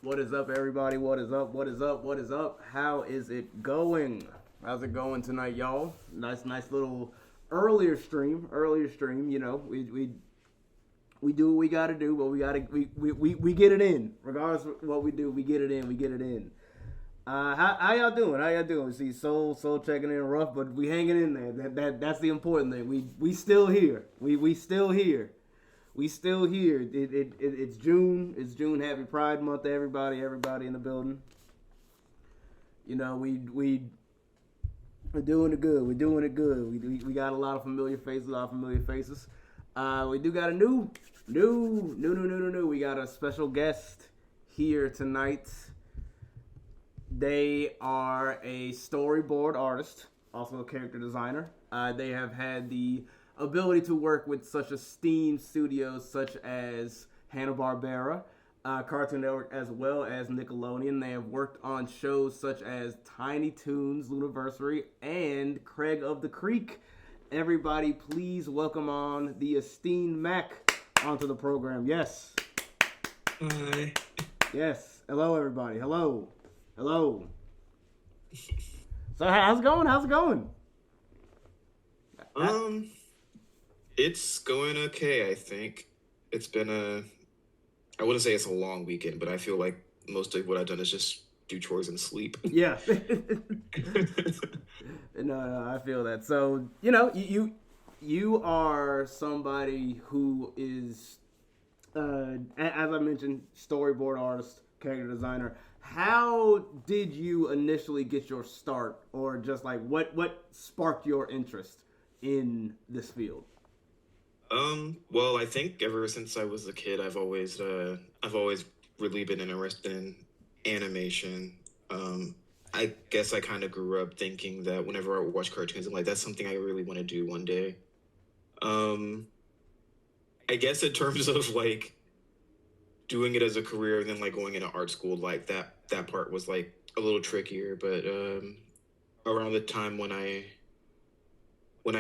What is up, everybody? What is up? What is up? What is up? How is it going? How's it going tonight, y'all? Nice little earlier stream. You know, we do what we gotta do, but we get it in. Regardless of what we do, we get it in. We get it in. How y'all doing? How y'all doing? See, Soul checking in rough, but we hanging in there. That's the important thing. We still here. We still here. We still here. It's June. It's June. Happy Pride Month to everybody. Everybody in the building. You know, we're doing it good. We're doing it good. We got a lot of familiar faces. We do got a new. We got a special guest here tonight. They are a storyboard artist, also a character designer. They have had the ability to work with such esteemed studios such as Hanna-Barbera, Cartoon Network, as well as Nickelodeon. They have worked on shows such as Tiny Toons, Looniversary, and Craig of the Creek. Everybody, please welcome on the esteemed Mac onto the program. Yes. Hi. Yes. Hello, everybody. Hello. So how's it going? It's going okay, I think. It's been I wouldn't say it's a long weekend, but I feel like most of what I've done is just do chores and sleep. Yeah. No, I feel that. So, you know, you are somebody who is, as I mentioned, storyboard artist, character designer. How did you initially get your start, or just like what sparked your interest in this field? Well, I think ever since I was a kid, I've always really been interested in animation. I guess I kind of grew up thinking that whenever I watch cartoons, I'm like, that's something I really want to do one day. Um, I guess in terms of like doing it as a career and then like going into art school, like that part was like a little trickier. But around the time when I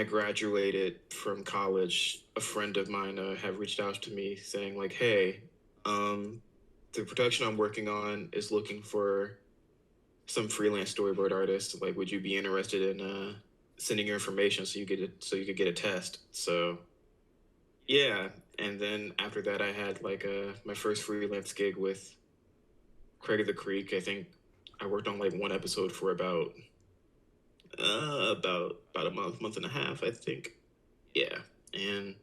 graduated from college, a friend of mine had reached out to me saying like, "Hey, the production I'm working on is looking for some freelance storyboard artists. Like, would you be interested in sending your information so you could get a test?" So yeah, and then after that, I had like my first freelance gig with Craig of the Creek. I think I worked on like one episode for about a month and a half, I think. Yeah, and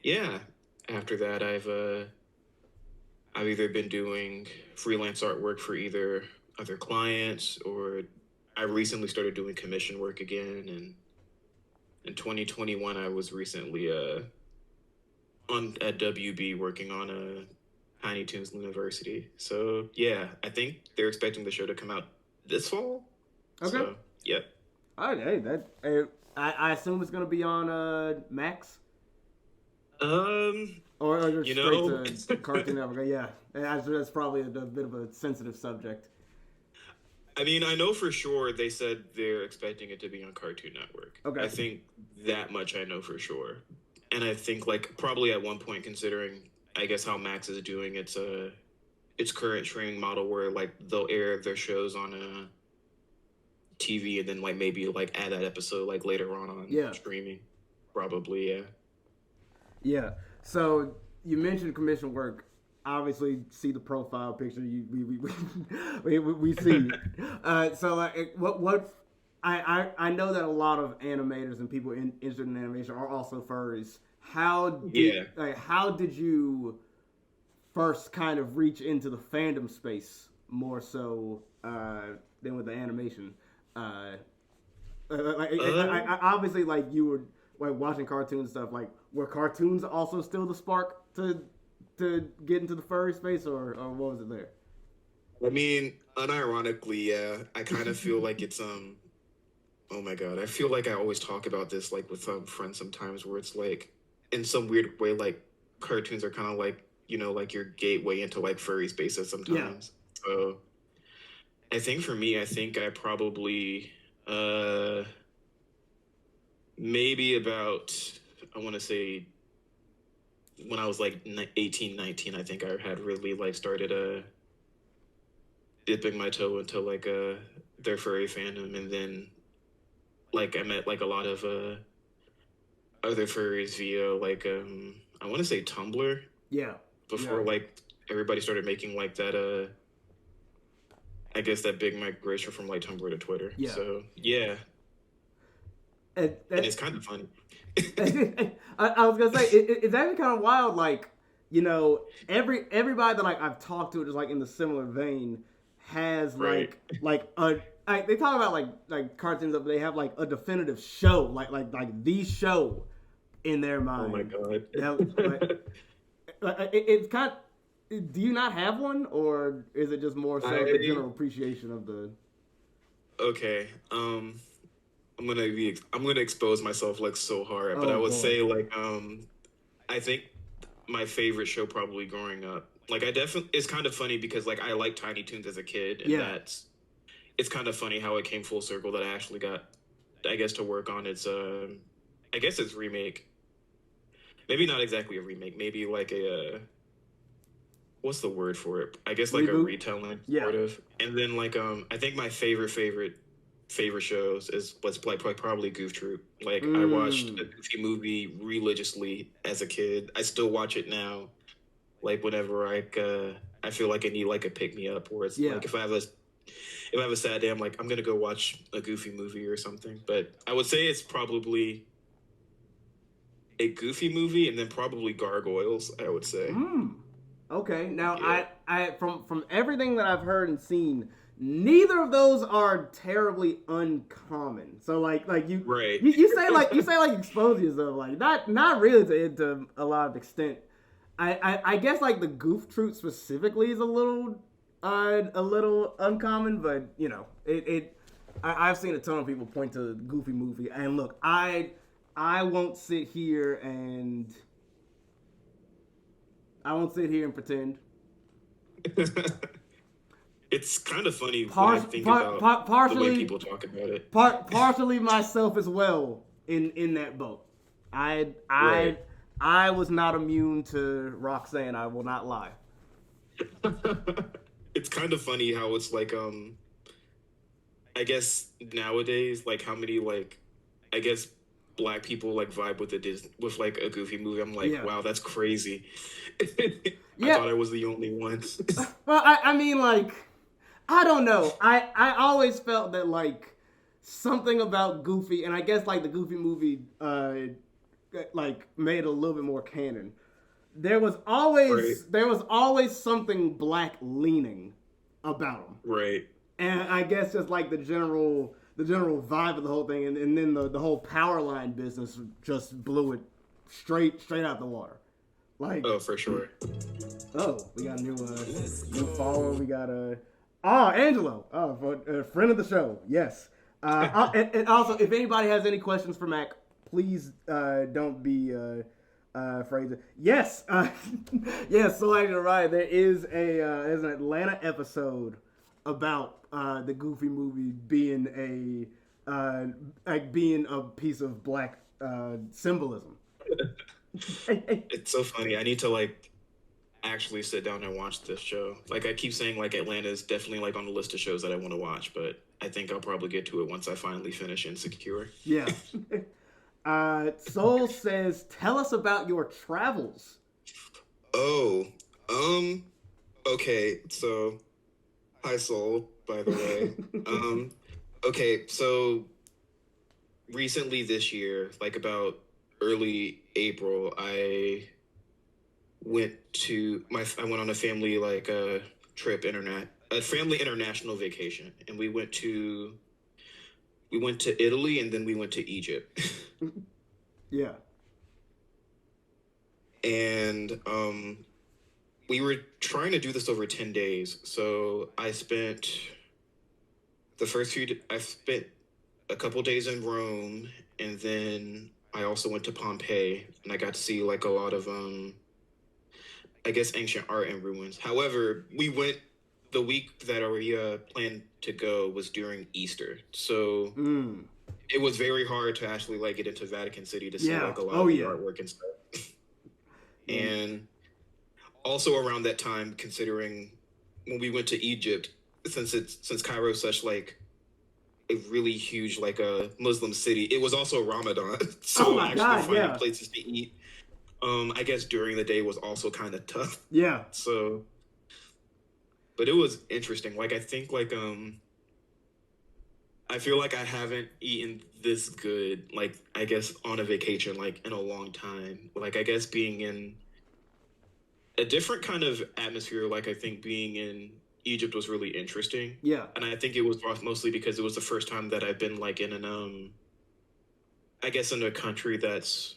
yeah, after that, I've either been doing freelance artwork for either other clients, or I recently started doing commission work again. And in 2021, I was recently on at WB working on a Tiny Toons University. So yeah, I think they're expecting the show to come out this fall. Okay. So yep. All right, I assume it's gonna be on Max, or You straight know, to Cartoon Network. Yeah, that's probably a bit of a sensitive subject. I mean, I know for sure they said they're expecting it to be on Cartoon Network. Okay. I think that much I know for sure. And I think like probably at one point, considering I guess how Max is doing its current streaming model, where like they'll air their shows on a TV and then like maybe like add that episode like later on Yeah. streaming. Probably, yeah. Yeah. So you mentioned commission work. Obviously, see the profile picture. We see. So like, what I know that a lot of animators and people interested in animation are also furries. How did you first kind of reach into the fandom space more so than with the animation? Obviously, like you were like watching cartoons and stuff. Like, were cartoons also still the spark to get into the furry space, or what was it there? I mean, unironically, yeah. I kind of feel like it's oh my god, I feel like I always talk about this like with friends sometimes, where it's like in some weird way like cartoons are kind of like, you know, like your gateway into like furry spaces sometimes. Yeah. So I think for me, I think I probably maybe about, I want to say when I was like 18, 19, I think I had really like started dipping my toe into like their furry fandom, and then like I met like a lot of other furries via like I want to say Tumblr Yeah. before like everybody started making like that I guess that big migration from like Tumblr to Twitter. Yeah. So yeah, And it's kind of funny. I was gonna say it's actually kind of wild. Like, you know, everybody that like I've talked to, just like in the similar vein, has Right. they talk about like cartoons, but they have like a definitive show, like the show in their mind. Oh my god. It's kind of. Do you not have one, or is it just more so the general appreciation of the? Okay. I'm gonna expose myself like so hard, but Oh, I would boy. say like I think my favorite show probably growing up. Like I definitely it's kind of funny because like I liked Tiny Toons as a kid, and Yeah. it's kind of funny how it came full circle that I actually got I guess to work on its I guess its remake. Maybe not exactly a remake, maybe like a what's the word for it? I guess like a Reboot? retelling Yeah. sort of. And then like I think my favorite shows is what's like probably Goof Troop. Like I watched a Goofy movie religiously as a kid. I still watch it now. Like whenever I feel like I need like a pick me up, or it's Yeah. like if I have a sad day, I'm like I'm gonna go watch a Goofy movie or something. But I would say it's probably a Goofy movie, and then probably Gargoyles. I would say. Okay. Now Yeah. I from everything that I've heard and seen, neither of those are terribly uncommon. So like you Right. you say like expose yourself, like not really to a lot of extent. I guess like the Goof Troop specifically is a little uncommon, but you know I've seen a ton of people point to the Goofy movie, and look, I won't sit here and pretend. It's kind of funny when I think about the way people talk about it. Partially myself as well in that boat. Right. I was not immune to Roxanne. I will not lie. It's kind of funny how it's like I guess nowadays like how many like I guess black people like vibe with with like a Goofy movie. I'm like, Yeah. wow, that's crazy. Yeah. I thought I was the only one. Well, I mean, like, I don't know. I always felt that like something about Goofy, and I guess like the Goofy movie like made it a little bit more canon. There was always something black leaning about him. Right. And I guess just like the general vibe of the whole thing, and then the whole power line business just blew it straight out the water. Like, Oh, for sure. oh, we got a new follower. We got Angelo, a friend of the show. Yes. And also, if anybody has any questions for Mac, please don't be afraid to. Yes. Yes. So like right, there is there's an Atlanta episode about the Goofy movie being being a piece of black symbolism. It's so funny. I need to like actually sit down and watch this show. Like I keep saying like Atlanta is definitely like on the list of shows that I want to watch, but I think I'll probably get to it once I finally finish Insecure. Yeah. Soul says, tell us about your travels. Oh, okay. So, hi Soul, by the way. Okay, so recently this year, like about early April, I went on a family like trip a family international vacation, and we went to Italy, and then we went to Egypt. Yeah. And we were trying to do this over 10 days. So I spent a couple days in Rome, and then I also went to Pompeii, and I got to see like a lot of I guess ancient art and ruins. However, the week that we planned to go was during Easter. So it was very hard to actually like get into Vatican City to see like a lot of the artwork and stuff. And also around that time, considering when we went to Egypt, since Cairo's such like a really huge like a Muslim city, it was also Ramadan, Oh so my actually God, finding yeah, places to eat, I guess during the day was also kind of tough. yeah, So, but it was interesting. Like I think like I feel like I haven't eaten this good, like I guess on a vacation like in a long time. Like I guess being in a different kind of atmosphere, like I think being in Egypt was really interesting. yeah, And I think it was mostly because it was the first time that I've been like in an I guess in a country that's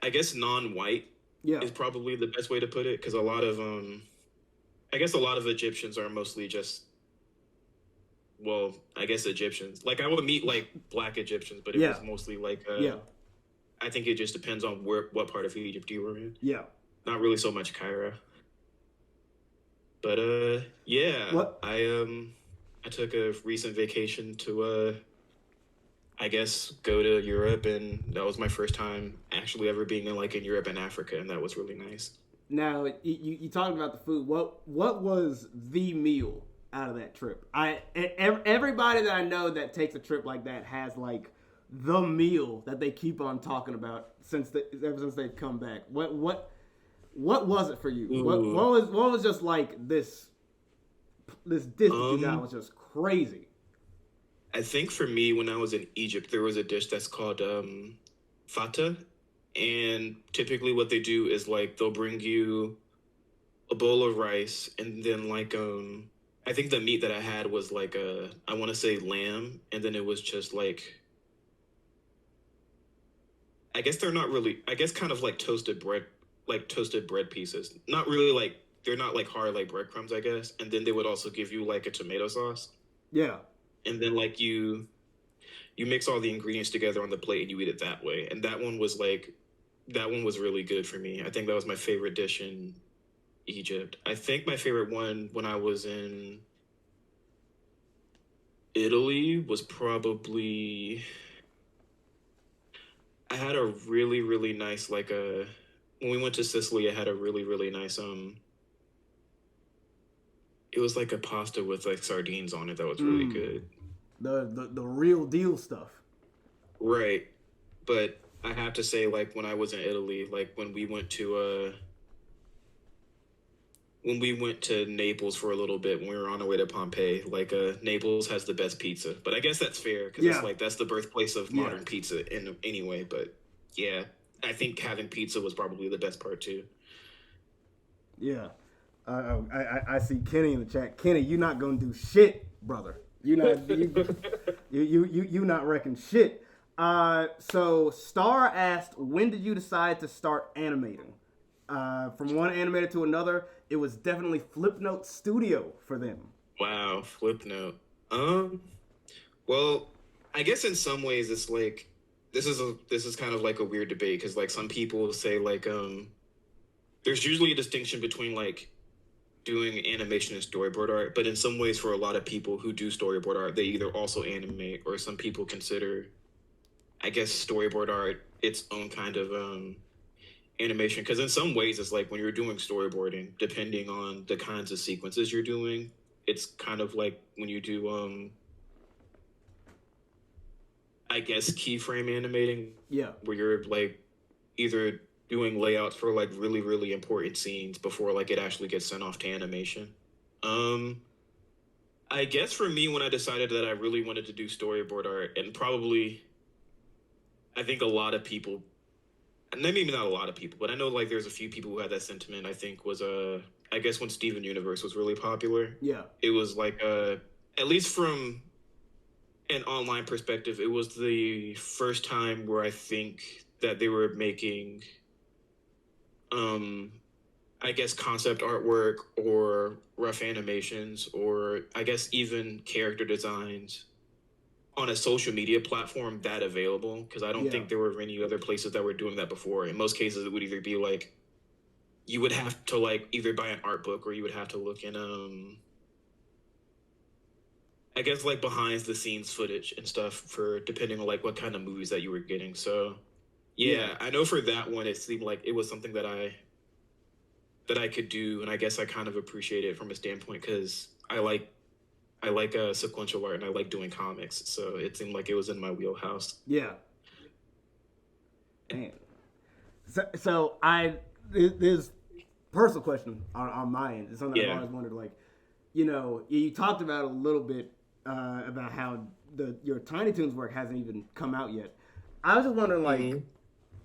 I guess non-white yeah, is probably the best way to put it, because a lot of I guess a lot of Egyptians are mostly just, well, I guess Egyptians. Like I would meet like black Egyptians, but it yeah, was mostly like yeah, I think it just depends on what part of Egypt you were in. yeah. Not really so much Cairo. But yeah, What? I took a recent vacation to I guess go to Europe, and that was my first time actually ever being in like in Europe and Africa, and that was really nice. Now you talked about the food. What was the meal out of that trip? Everybody that I know that takes a trip like that has like the meal that they keep on talking about ever since they've come back. What was it for you? Ooh. What was just like this dish that you got Um was just crazy. I think for me when I was in Egypt there was a dish that's called fata, and typically what they do is like they'll bring you a bowl of rice, and then like I think the meat that I had was like I want to say lamb, and then it was just I guess they're not really, I guess kind of like toasted bread pieces. Not really like, they're not like hard like breadcrumbs, I guess. And then they would also give you like a tomato sauce. Yeah, And then like you mix all the ingredients together on the plate and you eat it that way. And that one was really good for me. I think that was my favorite dish in Egypt. I think my favorite one when I was in Italy was probably, I had a really, really nice like a when we went to Sicily, I had a really, really nice it was like a pasta with like sardines on it that was really mm, good. the real deal stuff. Right. But I have to say, like when I was in Italy, like when we went to Naples for a little bit when we were on our way to Pompeii, like Naples has the best pizza. But I guess that's fair because it's Yeah, like that's the birthplace of yeah, modern pizza in anyway. But yeah, I think having pizza was probably the best part too. yeah. I see Kenny in the chat. Kenny, you not gonna do shit, brother. You not wrecking shit. So Star asked, when did you decide to start animating? From one animator to another, it was definitely Flipnote Studio for them. Wow, flip note. Um, well, I guess in some ways it's like this is kind of like a weird debate because like some people say like there's usually a distinction between like doing animation and storyboard art, but in some ways for a lot of people who do storyboard art, they either also animate or some people consider I guess storyboard art its own kind of animation because in some ways it's like when you're doing storyboarding, depending on the kinds of sequences you're doing, it's kind of like when you do I guess keyframe animating Yeah, where you're like either doing layouts for like really really important scenes before like it actually gets sent off to animation. um I guess for me when I decided that I really wanted to do storyboard art, and probably I think a lot of people, and maybe not a lot of people, but I know like there's a few people who had that sentiment. I think was I guess when Steven Universe was really popular, yeah, it was like at least from an online perspective, it was the first time where I think that they were making um I guess concept artwork or rough animations or I guess even character designs on a social media platform that available, because I don't yeah, think there were any other places that were doing that before. In most cases it would either be like you would have to like either buy an art book or you would have to look in I guess like behind the scenes footage and stuff for depending on like what kind of movies that you were getting. So yeah, yeah, I know for that one it seemed like it was something that I that I could do, and I guess I kind of appreciate it from a standpoint because I like sequential art and I like doing comics, so it seemed like it was in my wheelhouse. Yeah. Man. So there's personal question on my end. It's something I've Yeah. always wondered. Like, you know, you talked about a little bit about how your Tiny Toons work hasn't even come out yet. I was just wondering, like, Hmm.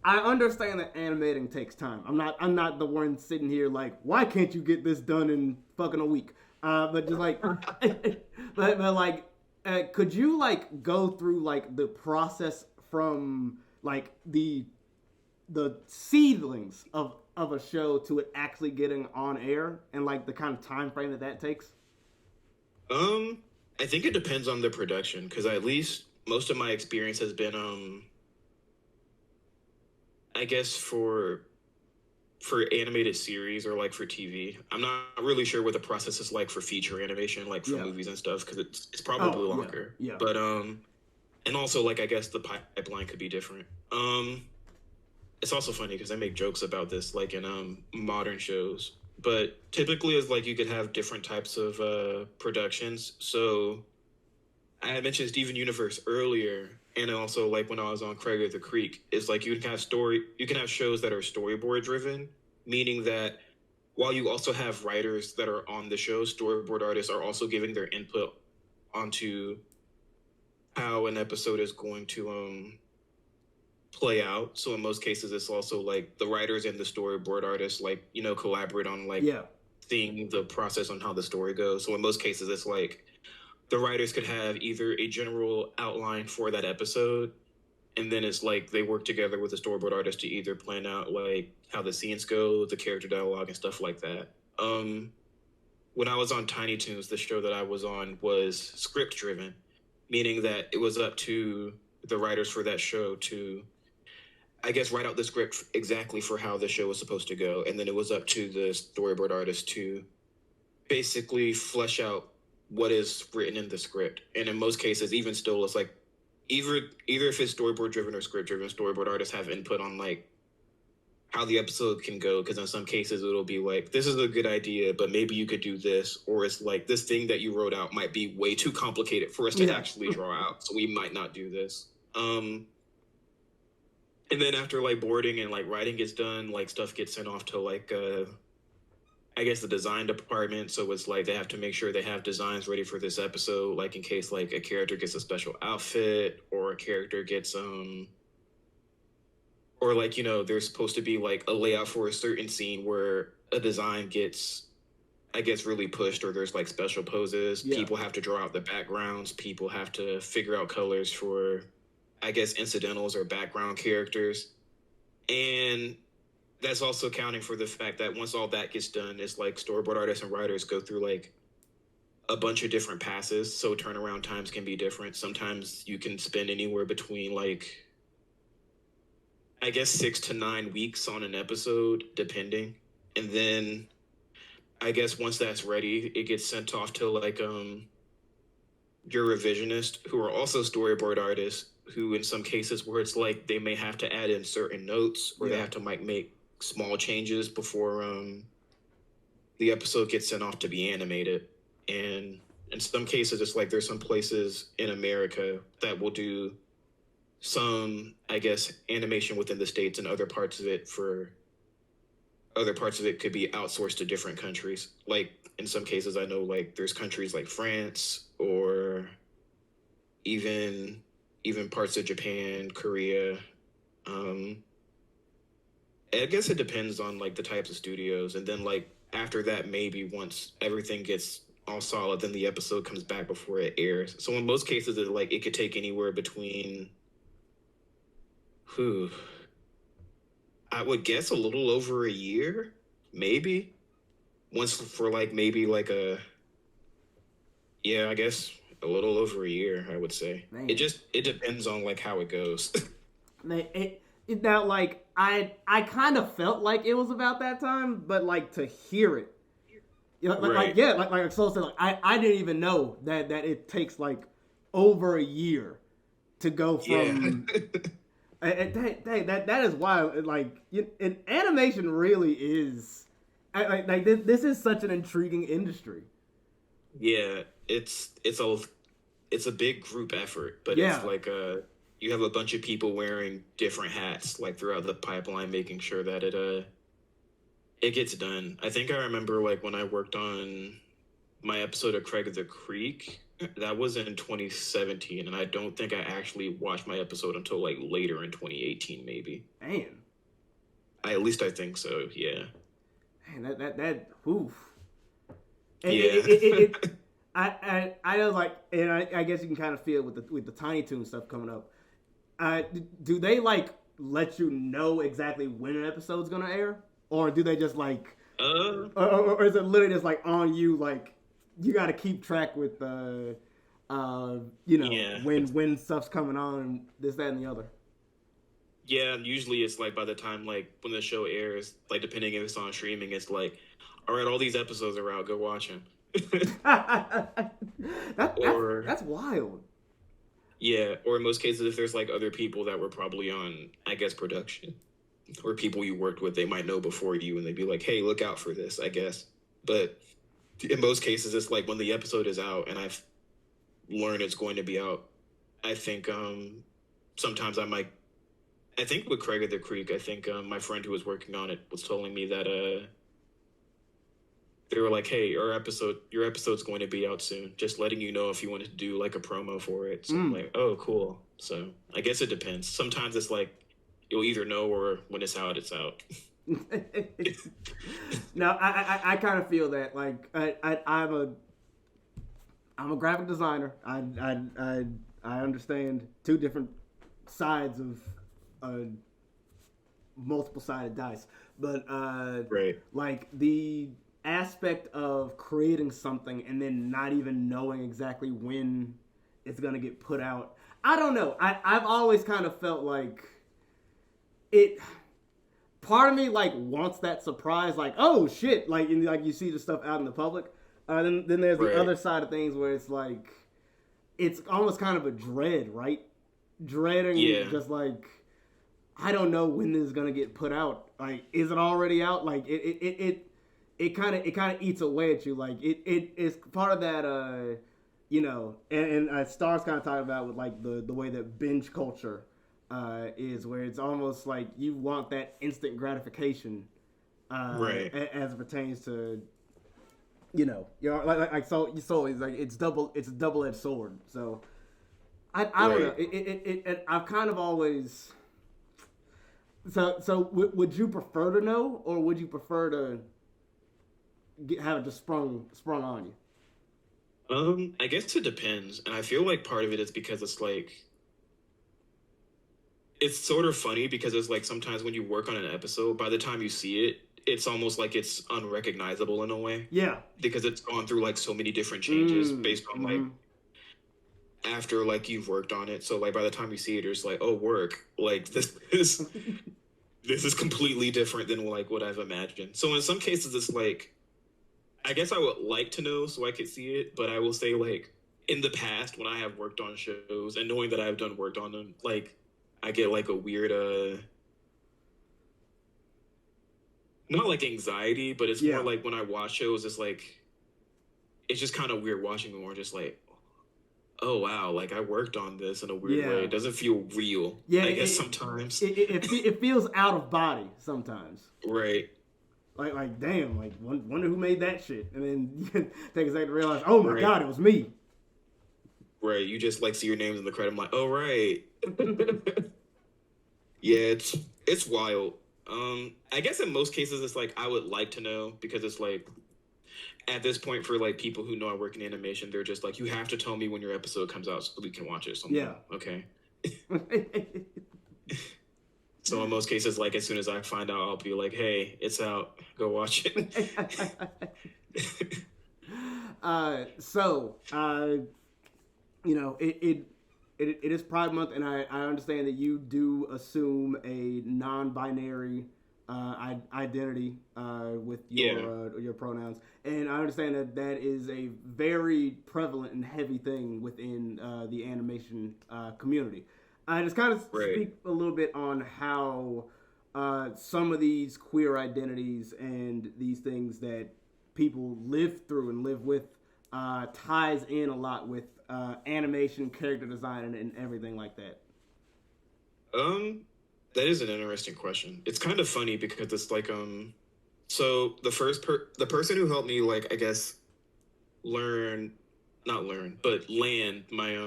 I understand that animating takes time. I'm not the one sitting here like, why can't you get this done in fucking a week? But just like, but like, could you like go through like the process from like the seedlings of a show to it actually getting on air and like the kind of time frame that takes? Um, I think it depends on the production because at least most of my experience has been I guess for animated series or like for TV. I'm not really sure what the process is like for feature animation, like for Yeah. movies and stuff, because it's probably Oh, yeah, longer. yeah. But and also like I guess the pipeline could be different. It's also funny because I make jokes about this, like in modern shows. But typically, it's like you could have different types of productions. So I had mentioned Steven Universe earlier, and also like when I was on Craig of the Creek, is like you can have shows that are storyboard driven, meaning that while you also have writers that are on the show, storyboard artists are also giving their input onto how an episode is going to play out. So in most cases, it's also like the writers and the storyboard artists like collaborate on like Yeah. seeing the process on how the story goes. So in most cases, it's like the writers could have either a general outline for that episode, and then it's like they work together with the storyboard artist to either plan out like how the scenes go, the character dialogue, and stuff like that. When I was on Tiny Toons, the show that I was on was script driven, meaning that it was up to the writers for that show to, I guess, write out the script exactly for how the show was supposed to go, and then it was up to the storyboard artist to basically flesh out what is written in the script. And in most cases, even still, it's like either if it's storyboard driven or script driven, storyboard artists have input on like how the episode can go. Because in some cases, it'll be like, this is a good idea, but maybe you could do this, or it's like this thing that you wrote out might be way too complicated for us to Yeah. actually draw out, so we might not do this. And then after like boarding and like writing gets done, like stuff gets sent off to like I guess the design department. So it's like they have to make sure they have designs ready for this episode, like in case like a character gets a special outfit or a character gets or like there's supposed to be like a layout for a certain scene where a design gets, I guess, really pushed, or there's like special poses. Yeah. People have to draw out the backgrounds. People have to figure out colors for, I guess, incidentals or background characters. And that's also accounting for the fact that once all that gets done, it's like storyboard artists and writers go through like a bunch of different passes. So turnaround times can be different. Sometimes you can spend anywhere between like, I guess, 6 to 9 weeks on an episode, depending. And then I guess once that's ready, it gets sent off to like your revisionist, who are also storyboard artists, who in some cases where it's like they may have to add in certain notes, or they Yeah. have to like make small changes before the episode gets sent off to be animated. And in some cases, it's like there's some places in America that will do some, I guess, animation within the states, and other parts of it could be outsourced to different countries. Like in some cases, I know like there's countries like France, or even parts of Japan, Korea. I guess it depends on like the types of studios, and then like after that, maybe once everything gets all solid, then the episode comes back before it airs. So in most cases, it could take anywhere between, who I would guess a little over a year, maybe. Once for like maybe like I guess a little over a year, I would say. Man. It depends on like how it goes. Man, now like I kind of felt like it was about that time, but like to hear it, Right. like so said, like I didn't even know that it takes like over a year to go from. Yeah. That is why, like, animation really is like this is such an intriguing industry. Yeah, it's a big group effort, but it's Yeah. like you have a bunch of people wearing different hats like throughout the pipeline, making sure that it gets done. I think I remember like when I worked on my episode of Craig of the Creek, that was in 2017, and I don't think I actually watched my episode until like later in 2018, maybe. Man. At least I think so. Yeah. Man, that oof. Yeah. I know, like, and I guess you can kind of feel with the Tiny Toon stuff coming up. Do they like let you know exactly when an episode's gonna air, or do they just like, or is it literally just like on you, like you got to keep track with Yeah. when stuff's coming on, this, that, and the other. Yeah, usually it's like by the time like when the show airs, like depending if it's on streaming, it's like, all right, all these episodes are out, go watch them. Or That's wild. yeah, or in most cases, if there's like other people that were probably on, I guess, production, or people you worked with, they might know before you, and they'd be like, "Hey, look out for this," I guess. But in most cases, it's like when the episode is out, and I've learned it's going to be out. I think sometimes I might. I think with Craig of the Creek, I think my friend who was working on it was telling me that they were like, "Hey, your episode's going to be out soon. Just letting you know if you wanted to do like a promo for it." So I'm like, "Oh, cool." So I guess it depends. Sometimes it's like you'll either know or when it's out, it's out. No, I kind of feel that like I'm a graphic designer. I understand two different sides of multiple sided dice, but Right. like the aspect of creating something and then not even knowing exactly when it's gonna get put out. I don't know. I've always kind of felt like it. Part of me like wants that surprise, like, oh shit, like like you see the stuff out in the public. Then there's the Right. other side of things where it's like it's almost kind of a dread, right? Dreading, Yeah. just like I don't know when this is gonna get put out. Like, is it already out? Like it kind of eats away at you. Like it is part of that and Stars kind of talking about with like the way that binge culture is, where it's almost like you want that instant gratification Right. as it pertains to like so it's like it's a double-edged sword. So I don't know, Right. I've kind of always would you prefer to know, or would you prefer to have it just sprung on you? I guess it depends, and I feel like part of it is because it's like it's sort of funny because it's like sometimes when you work on an episode, by the time you see it, it's almost like it's unrecognizable in a way Yeah. because it's gone through like so many different changes based on like after like you've worked on it. So like by the time you see it, you're just like, oh, work. Like this is completely different than like what I've imagined. So in some cases, it's like I guess I would like to know so I could see it, but I will say like in the past when I have worked on shows and knowing that I've done worked on them, like I get like a weird not like anxiety, but it's more like when I watch shows, it's like it's just kind of weird watching them, or just like, oh wow, like I worked on this in a weird way. It doesn't feel real. Yeah, I guess sometimes. It feels out of body sometimes. Right. Like damn, like wonder who made that shit, and then you take a second to realize, oh my Right. god, it was me. Right. You just like see your names in the credit. I'm like, oh right. Yeah, it's wild. I guess in most cases it's like I would like to know because it's like at this point for like people who know I work in animation, they're just like, you have to tell me when your episode comes out so we can watch it. So I'm Yeah. like, okay. So in most cases, like as soon as I find out, I'll be like, hey, it's out. Go watch it. It is Pride Month, and I understand that you do assume a non-binary identity with your pronouns, and I understand that that is a very prevalent and heavy thing within the animation community. I just kind of speak a little bit on how some of these queer identities and these things that people live through and live with ties in a lot with animation, character design, and everything like that? That is an interesting question. It's kind of funny because it's like so the person who helped me like I guess learn not learn but land my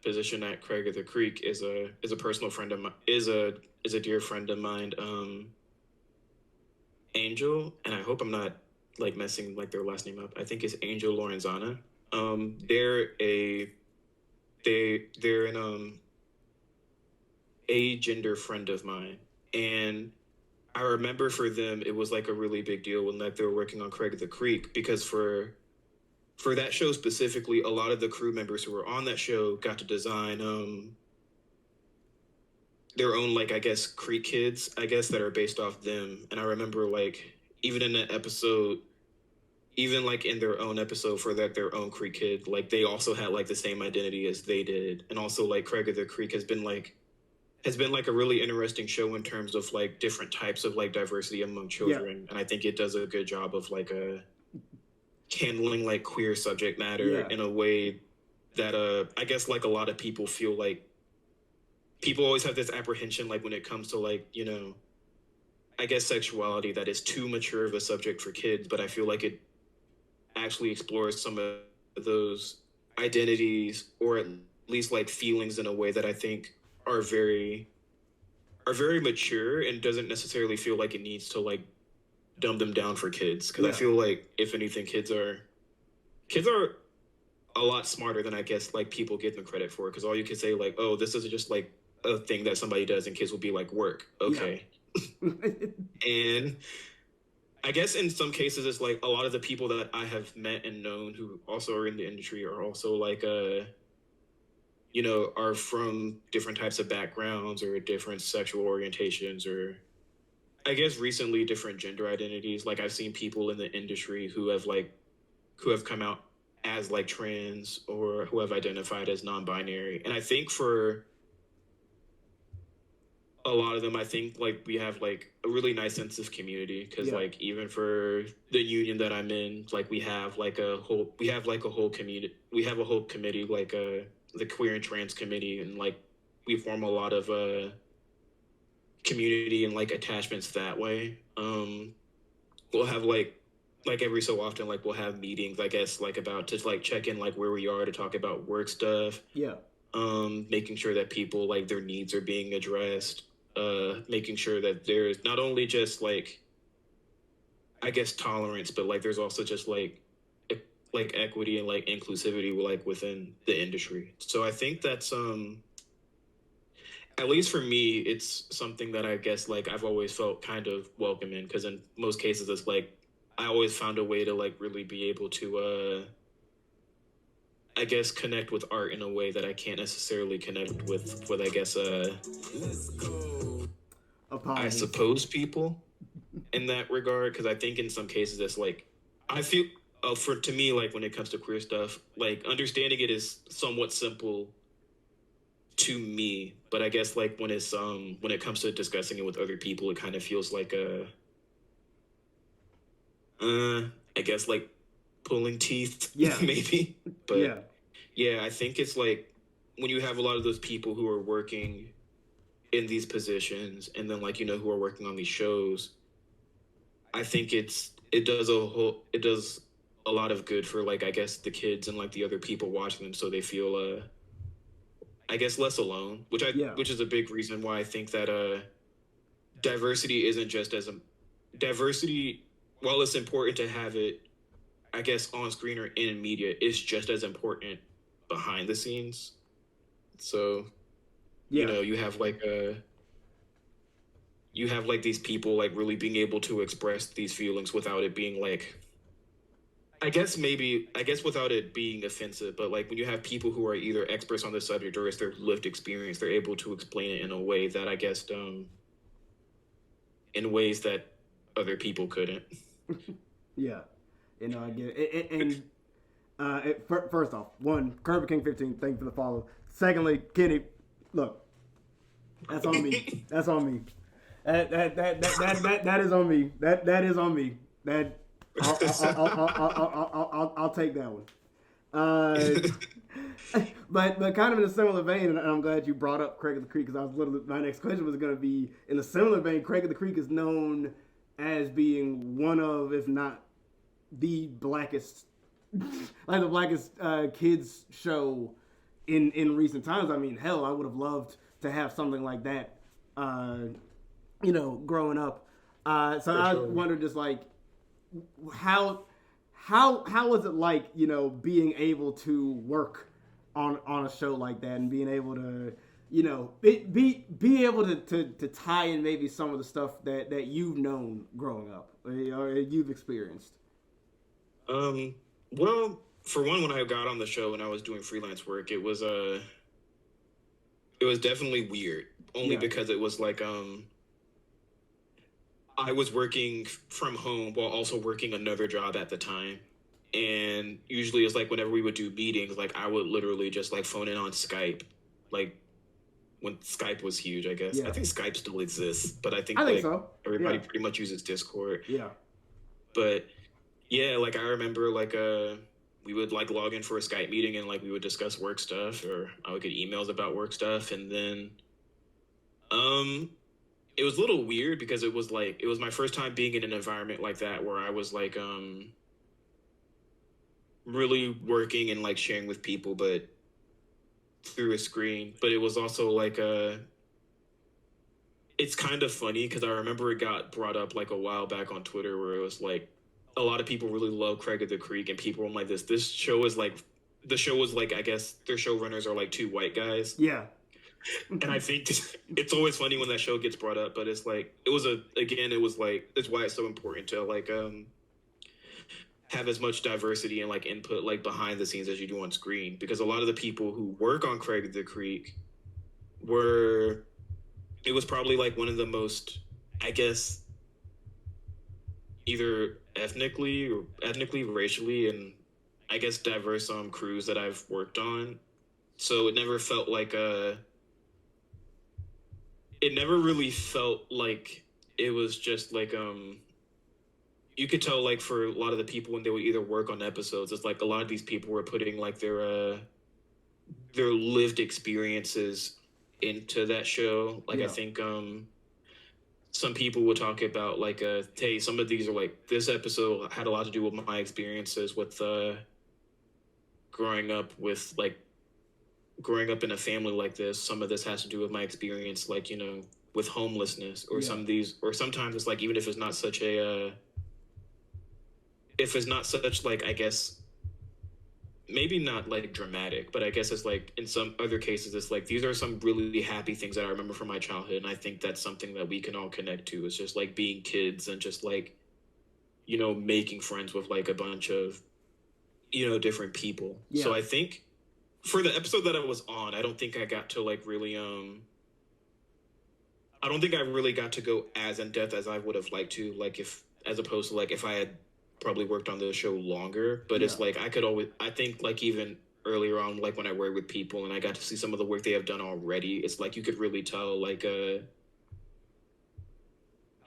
position at Craig of the Creek is a personal friend of mine is a dear friend of mine, Angel, and I hope I'm not like messing like their last name up. I think it's Angel Lorenzana. They're they're an a gender friend of mine, and I remember for them it was like a really big deal when like they were working on Craig of the Creek because for that show specifically, a lot of the crew members who were on that show got to design their own like I guess Creek kids, I guess, that are based off them. And I remember like even in that episode, even like in their own episode for that their own Creek kid, like they also had like the same identity as they did. And also like Craig of the Creek has been like a really interesting show in terms of like different types of like diversity among children. Yeah. And I think it does a good job of like handling like queer subject matter in a way that I guess like a lot of people feel like people always have this apprehension like when it comes to like, you know, I guess sexuality, that is too mature of a subject for kids, but I feel like it actually explores some of those identities or at least like feelings in a way that I think are very mature and doesn't necessarily feel like it needs to like dumb them down for kids, because I feel like if anything kids are a lot smarter than I guess like people give them credit for, because all you can say like, oh, this isn't just like a thing that somebody does, and kids will be like, work, okay. And I guess in some cases it's like a lot of the people that I have met and known who also are in the industry are also like you know, are from different types of backgrounds or different sexual orientations, or I guess recently different gender identities. Like I've seen people in the industry who have come out as like trans or who have identified as non-binary. And I think for a lot of them, I think like we have like a really nice sense of community, because like even for the union that I'm in, like we have a whole community, we have a whole committee, like the queer and trans committee, and like we form a lot of community and like attachments that way. We'll have like every so often, like we'll have meetings, I guess, like about to like check in like where we are, to talk about work stuff. Making sure that people like their needs are being addressed, making sure that there's not only just like I guess tolerance, but like there's also just like equity and like inclusivity like within the industry. So I think that's at least for me, it's something that I guess like I've always felt kind of welcome in, because in most cases it's like I always found a way to like really be able to I guess connect with art in a way that I can't necessarily connect with I guess I suppose people in that regard, because I think in some cases it's like I feel to me, like when it comes to queer stuff, like understanding it is somewhat simple to me, but I guess like when it comes to discussing it with other people, it kind of feels like I guess like pulling teeth, maybe. But yeah, I think it's like when you have a lot of those people who are working in these positions, and then like, you know, who are working on these shows, I think it does a lot of good for like I guess the kids and like the other people watching them, so they feel I guess less alone, which is a big reason why I think that diversity isn't just as diversity, while it's important to have it, I guess, on screen or in media, is just as important behind the scenes. So you know, you have like these people like really being able to express these feelings without it being like, I guess without it being offensive, but like when you have people who are either experts on the subject or it's their lived experience, they're able to explain it in a way that I guess in ways that other people couldn't. You know, I get it. And first off, one, Kirby King 15, thank you for the follow. Secondly, Kenny, look, that's on me. That's on me. That is on me. That is on me. That I'll take that one. Uh, but kind of in a similar vein, and I'm glad you brought up Craig of the Creek because I was literally my next question was going to be in a similar vein. Craig of the Creek is known as being one of, if not the blackest, like the blackest kids show in recent times. I mean, hell, I would have loved to have something like that, growing up. So I wonder, just like how how was it like, being able to work on a show like that and being able to, be able to tie in maybe some of the stuff that you've known growing up or you've experienced. Well, for one, when I got on the show and I was doing freelance work, it was definitely weird. Only because it was like I was working from home while also working another job at the time. And usually it's like whenever we would do meetings, like I would literally just like phone in on Skype, like when Skype was huge, I guess. Yeah. I think Skype still exists, but I think so. Everybody pretty much uses Discord. Yeah. But yeah, like I remember like we would like log in for a Skype meeting and like we would discuss work stuff, or I would get emails about work stuff, and then it was a little weird because it was my first time being in an environment like that where I was like really working and like sharing with people, but through a screen. But it was also like it's kind of funny because I remember it got brought up like a while back on Twitter where it was like a lot of people really love Craig of the Creek, and people were like, this show is like, the show was like, I guess their showrunners are like two white guys. Yeah. And I think it's always funny when that show gets brought up, but it's like, it was like, that's why it's so important to like have as much diversity and like input like behind the scenes as you do on screen, because a lot of the people who work on Craig of the Creek it was probably like one of the most, I guess, either ethnically, racially, and I guess diverse crews that I've worked on. So it never felt like it never really felt like it was just like you could tell like for a lot of the people when they would either work on episodes, it's like a lot of these people were putting like their lived experiences into that show. Like I think some people would talk about like hey, some of these are like, this episode had a lot to do with my experiences with growing up in a family like this. Some of this has to do with my experience like, with homelessness, or sometimes it's like, even if it's not such like, I guess maybe not like dramatic, but I guess it's like in some other cases it's like, these are some really happy things that I remember from my childhood, and I think that's something that we can all connect to. It's just like being kids and just like, making friends with like a bunch of different people. So I think for the episode that I was on, I don't think I got to like really I don't think I really got to go as in depth as I would have liked to, like as opposed to like if I had probably worked on the show longer. But it's like I think like even earlier on, like when I worked with people and I got to see some of the work they have done already, it's like you could really tell like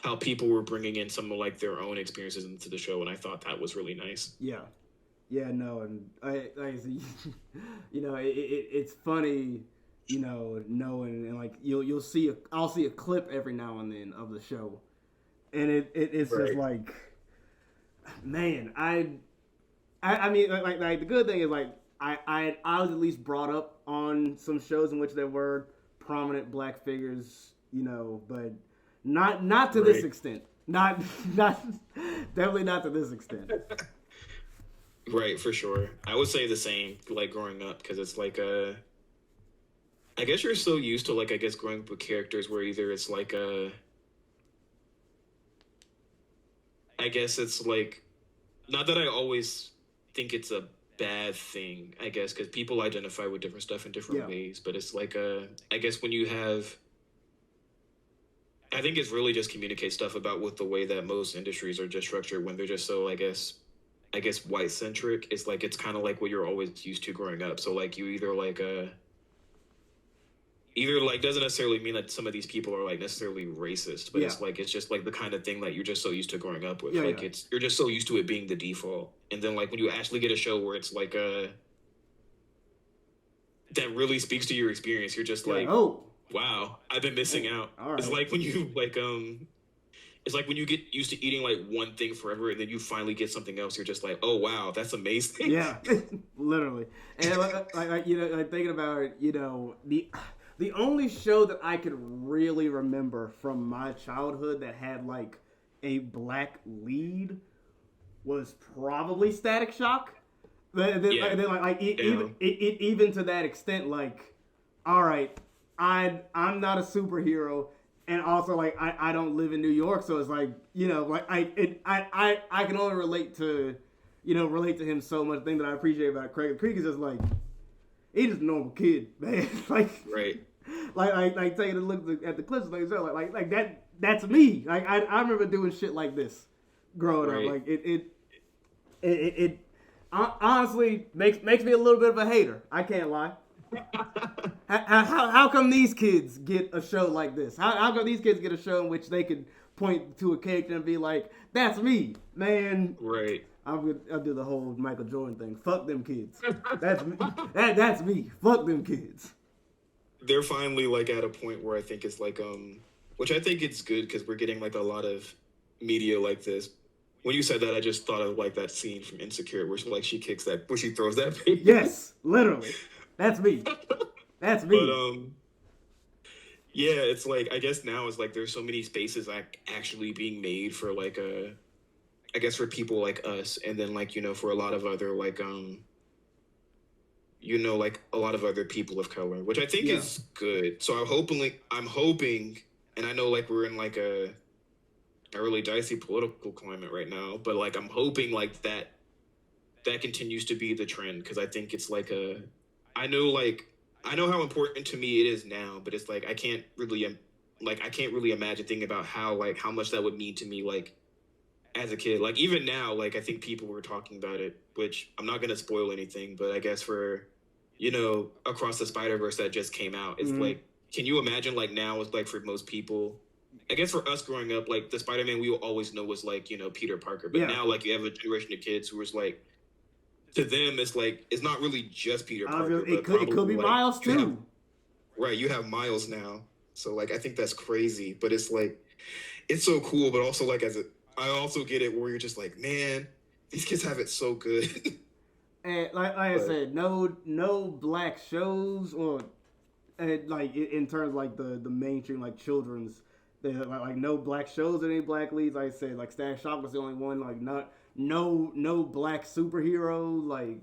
how people were bringing in some of like their own experiences into the show, and I thought that was really nice. No, and it's funny, knowing, and like I'll see a clip every now and then of the show, and it's just like, man, I mean, like the good thing is like I was at least brought up on some shows in which there were prominent black figures, but not to this extent, not definitely not to this extent. Right, for sure. I would say the same, like growing up, because it's like I guess you're so used to like, I guess, growing up with characters where either it's like I guess it's like, not that I always think it's a bad thing, I guess, because people identify with different stuff in different ways, but it's like I guess when you have, I think it's really just communicate stuff about with the way that most industries are just structured when they're just so, I guess white centric. It's like, it's kind of like what you're always used to growing up. So like you either either like doesn't necessarily mean that some of these people are like necessarily racist, but Yeah. it's just like the kind of thing that you're just so used to growing up with. Yeah, Like yeah. you're just so used to it being the default. And then like when you actually get a show where it's like that really speaks to your experience, you're just Yeah, like, oh, wow, I've been missing out. all It's right. like when you like it's like when you get used to eating like one thing forever and then you finally get something else, you're just like, oh wow, that's amazing. Yeah, literally. And like you know, like thinking about it, you know, the only show that I could really remember from my childhood that had like a black lead was probably Static Shock. Yeah. Even to that extent, like, all right, I'm not a superhero, and also like I don't live in New York, so it's like, you know, like I can only relate to, you know, relate to him so much. The thing that I appreciate about Craig Creek is just like he's just a normal kid, man. like Right. like taking a look at the clips like that's me. Like I remember doing shit like this growing Right. up. Like it honestly makes me a little bit of a hater. I can't lie. How come these kids get a show like this? How come these kids get a show in which they could point to a character and be like, "That's me, man." Right. I'll do the whole Michael Jordan thing. Fuck them kids. That's me. That's me. Fuck them kids. They're finally like at a point where I think it's like which I think it's good because we're getting like a lot of media like this. When you said that, I just thought of like that scene from Insecure where she kicks that, where she throws that baby. Yes, literally. That's me. That's me. But yeah, it's like I guess now it's like there's so many spaces like actually being made for like I guess for people like us, and then like, you know, for a lot of other like you know, like a lot of other people of color, which I think Yeah. is good. So I'm hoping, and I know like we're in like a really dicey political climate right now, but like I'm hoping like that continues to be the trend, because I think it's like I know how important to me it is now, but it's like I can't really imagine thinking about how much that would mean to me like as a kid. Like even now, like I think people were talking about it, which I'm not gonna spoil anything, but I guess for, you know, Across the Spider-Verse that just came out, it's like, can you imagine like now it's like for most people, I guess for us growing up, like the Spider-Man we will always know was like, you know, Peter Parker, but Yeah. now like you have a generation of kids who is like, to them it's like it's not really just Peter Parker. It but could be like, Miles you have- too. right, you have Miles now, so like I think that's crazy, but it's like it's so cool, but also like I also get it where you're just like, man, these kids have it so good. And like I said, no black shows or like in terms of like the mainstream like children's, like no black shows or any black leads. Like I said, like Static Shock was the only one. Like no black superhero. Like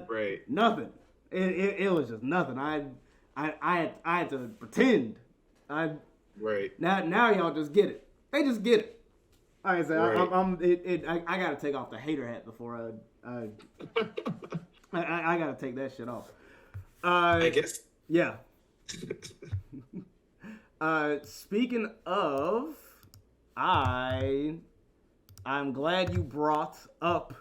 Right. nothing. It was just nothing. I had to pretend. Right. Now y'all just get it. They just get it. Like I said, Right. I gotta take off the hater hat before I gotta take that shit off. I guess. Yeah. Speaking of, I'm glad you brought up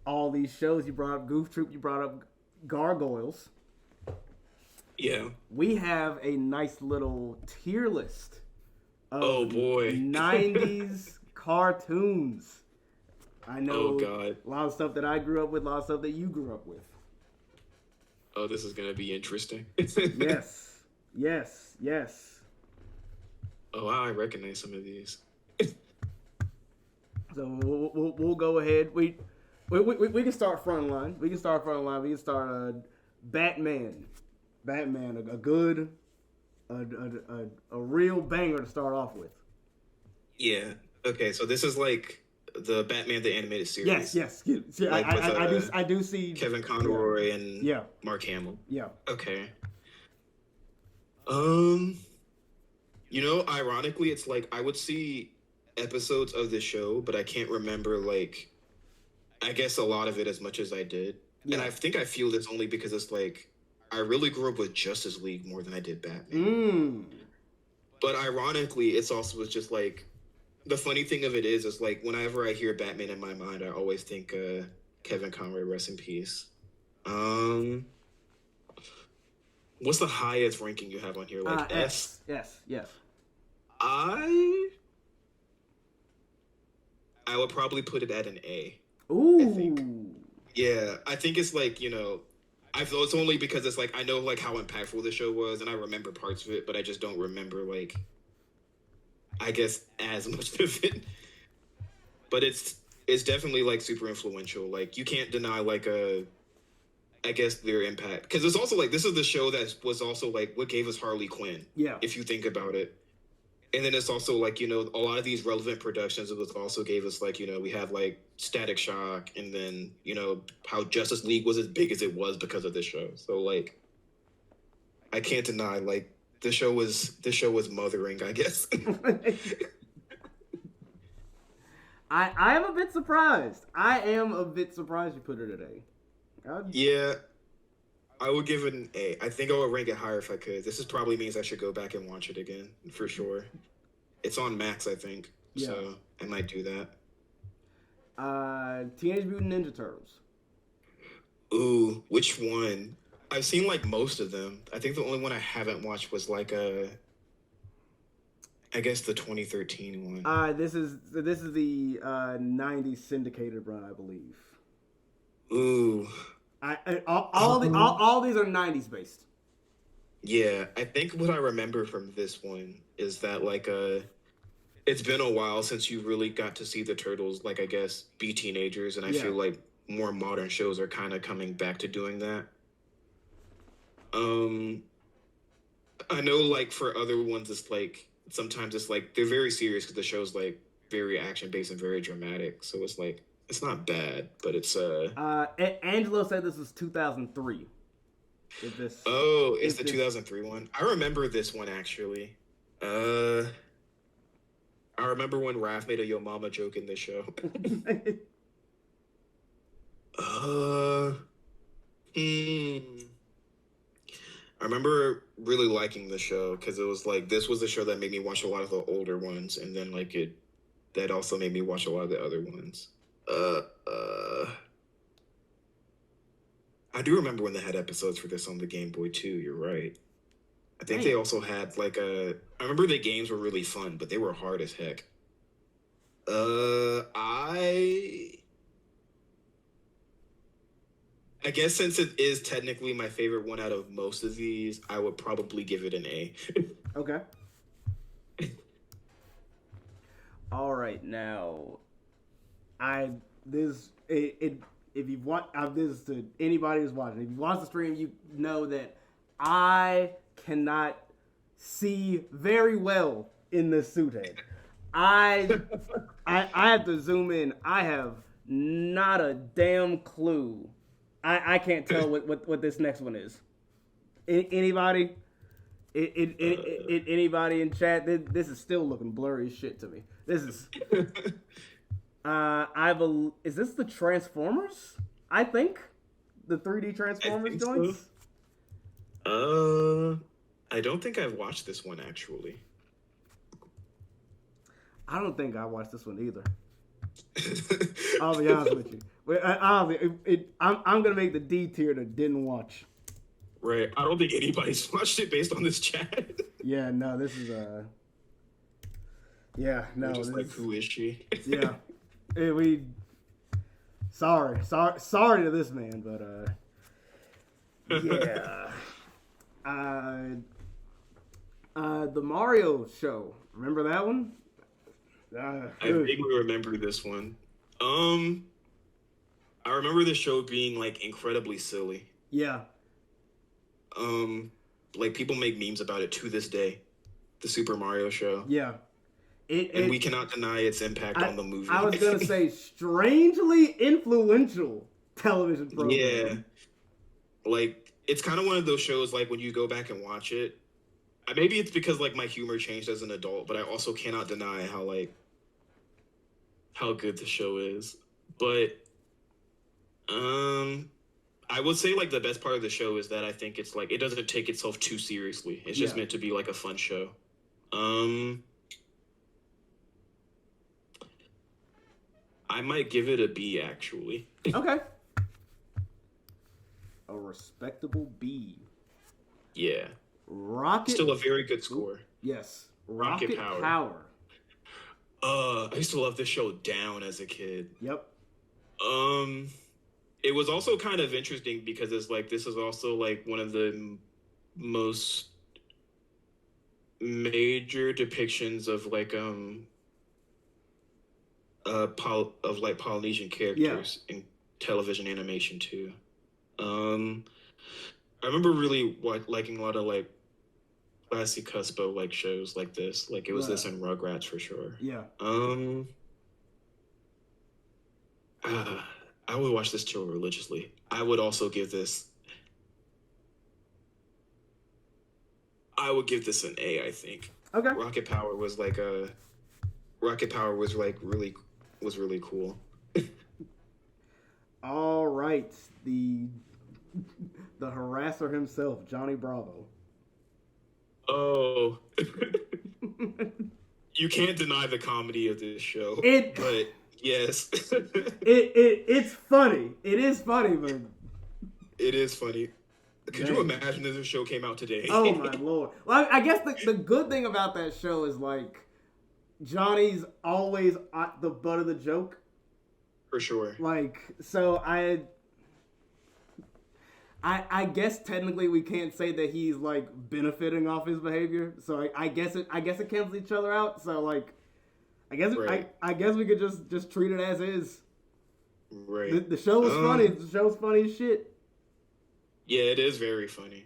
all these shows. You brought up Goof Troop. You brought up Gargoyles. Yeah. We have a nice little tier list of Oh, boy. 90s cartoons. I know Oh, God. a lot of stuff that I grew up with, a lot of stuff that you grew up with. Oh, this is gonna be interesting. Yes, yes, yes. Oh, wow, I recognize some of these. So we'll go ahead. We can start front line. We can start Batman. Batman, a real banger to start off with. Yeah. Okay, so this is like the Batman the Animated Series. Yes. See, Like with, I do see Kevin Conroy and Yeah. Mark Hamill. Yeah. Okay. You know, ironically, it's like I would see episodes of the show, but I can't remember like I guess a lot of it as much as I did. Yeah. And I think I feel this only because it's like I really grew up with Justice League more than I did Batman. But ironically, it's just like the funny thing of it is like whenever I hear Batman in my mind, I always think Kevin Conroy, rest in peace. What's the highest ranking you have on here? Like S? Yes. I I would probably put it at an A. I think. Ooh. Yeah, I think it's like, I feel it's only because it's like I know like how impactful the show was and I remember parts of it, but I just don't remember like I guess as much of it. But it's definitely like super influential. Like you can't deny like I guess their impact because it's also like this is the show that was also like what gave us Harley Quinn. Yeah. If you think about it, and then it's also like a lot of these relevant productions. It was also gave us like we have like Static Shock, and then how Justice League was as big as it was because of this show. So like I can't deny like this show was mothering. I guess. I am a bit surprised. I am a bit surprised you put it at A. Yeah, I would give it an A. I think I would rank it higher if I could. This is probably means I should go back and watch it again for sure. It's on Max, I think, Yeah. so I might do that. Teenage Mutant Ninja Turtles. Ooh, which one? I've seen like most of them. I think the only one I haven't watched was like I guess the 2013 one. This is the 90s syndicated run, I believe. Ooh, All these are 90s based. yeah. I think what I remember from this one is that like it's been a while since you really got to see the turtles, like I guess be teenagers, and I Yeah. feel like more modern shows are kind of coming back to doing that. Um, I know like for other ones, it's like sometimes it's like they're very serious because the show's like very action based and very dramatic, so it's like it's not bad, but it's Angelo said this was 2003. If this, oh, it's if the this- 2003 one. I remember this one actually. Uh, I remember when Raph made a Yo Mama joke in this show. Uh, hmm. I remember really liking the show because it was like this was the show that made me watch a lot of the older ones, and then like that also made me watch a lot of the other ones. Uh, uh, I do remember when they had episodes for this on the Game Boy too. You're right. I think they Damn. also had like I remember the games were really fun, but they were hard as heck. I guess since it is technically my favorite one out of most of these, I would probably give it an A. Okay. All right, now, if you want this is to anybody who's watching. If you watch the stream, you know that I cannot see very well in this suit head. I have to zoom in. I have not a damn clue. I can't tell what this next one is. Anybody? Anybody in chat? This is still looking blurry as shit to me. This is. Is this the Transformers? I think the 3D Transformers think so. joints. I don't think I've watched this one actually. I don't think I watched this one either. I'll be honest with you. I'm gonna make the D tier that didn't watch. Right. I don't think anybody's watched it based on this chat. Yeah, no, this is Yeah, no. We're just this like, is- who is she? Yeah. Sorry to this man, but yeah. The Mario show. Remember that one? I vaguely remember this one. I remember the show being like incredibly silly. Yeah. Like people make memes about it to this day. The Super Mario show. Yeah. And we cannot deny its impact on the movie. I was gonna say strangely influential television program. Yeah. Like it's kind of one of those shows like when you go back and watch it. Maybe it's because like my humor changed as an adult, but I also cannot deny how good the show is. But I would say like the best part of the show is that I think it's like it doesn't take itself too seriously. It's just meant to be like a fun show. I might give it a B actually. Okay. A respectable B. Yeah. Rocket. Still a very good score. Yes. Rocket Power. I used to love this show Down as a kid. Yep. It was also kind of interesting because it's like this is also like one of the most major depictions of like Polynesian characters in television animation too. I remember really liking a lot of like classic Cuspo like shows like this. Like it was this and Rugrats for sure. Yeah. I would watch this show religiously. I would also give this. I would give this an A. I think. Okay. Rocket Power was really cool. All right, the harasser himself, Johnny Bravo. Oh, you can't deny the comedy of this show. But yes, it's funny. It is funny, but it is funny. Could you imagine if this show came out today? Oh my lord! Well, I guess the good thing about that show is like Johnny's always at the butt of the joke. For sure. Like, so I guess technically we can't say that he's like benefiting off his behavior. So I guess it cancels each other out. So like, I guess we could just treat it as is. Right. The show was funny. The show's funny as shit. Yeah, it is very funny.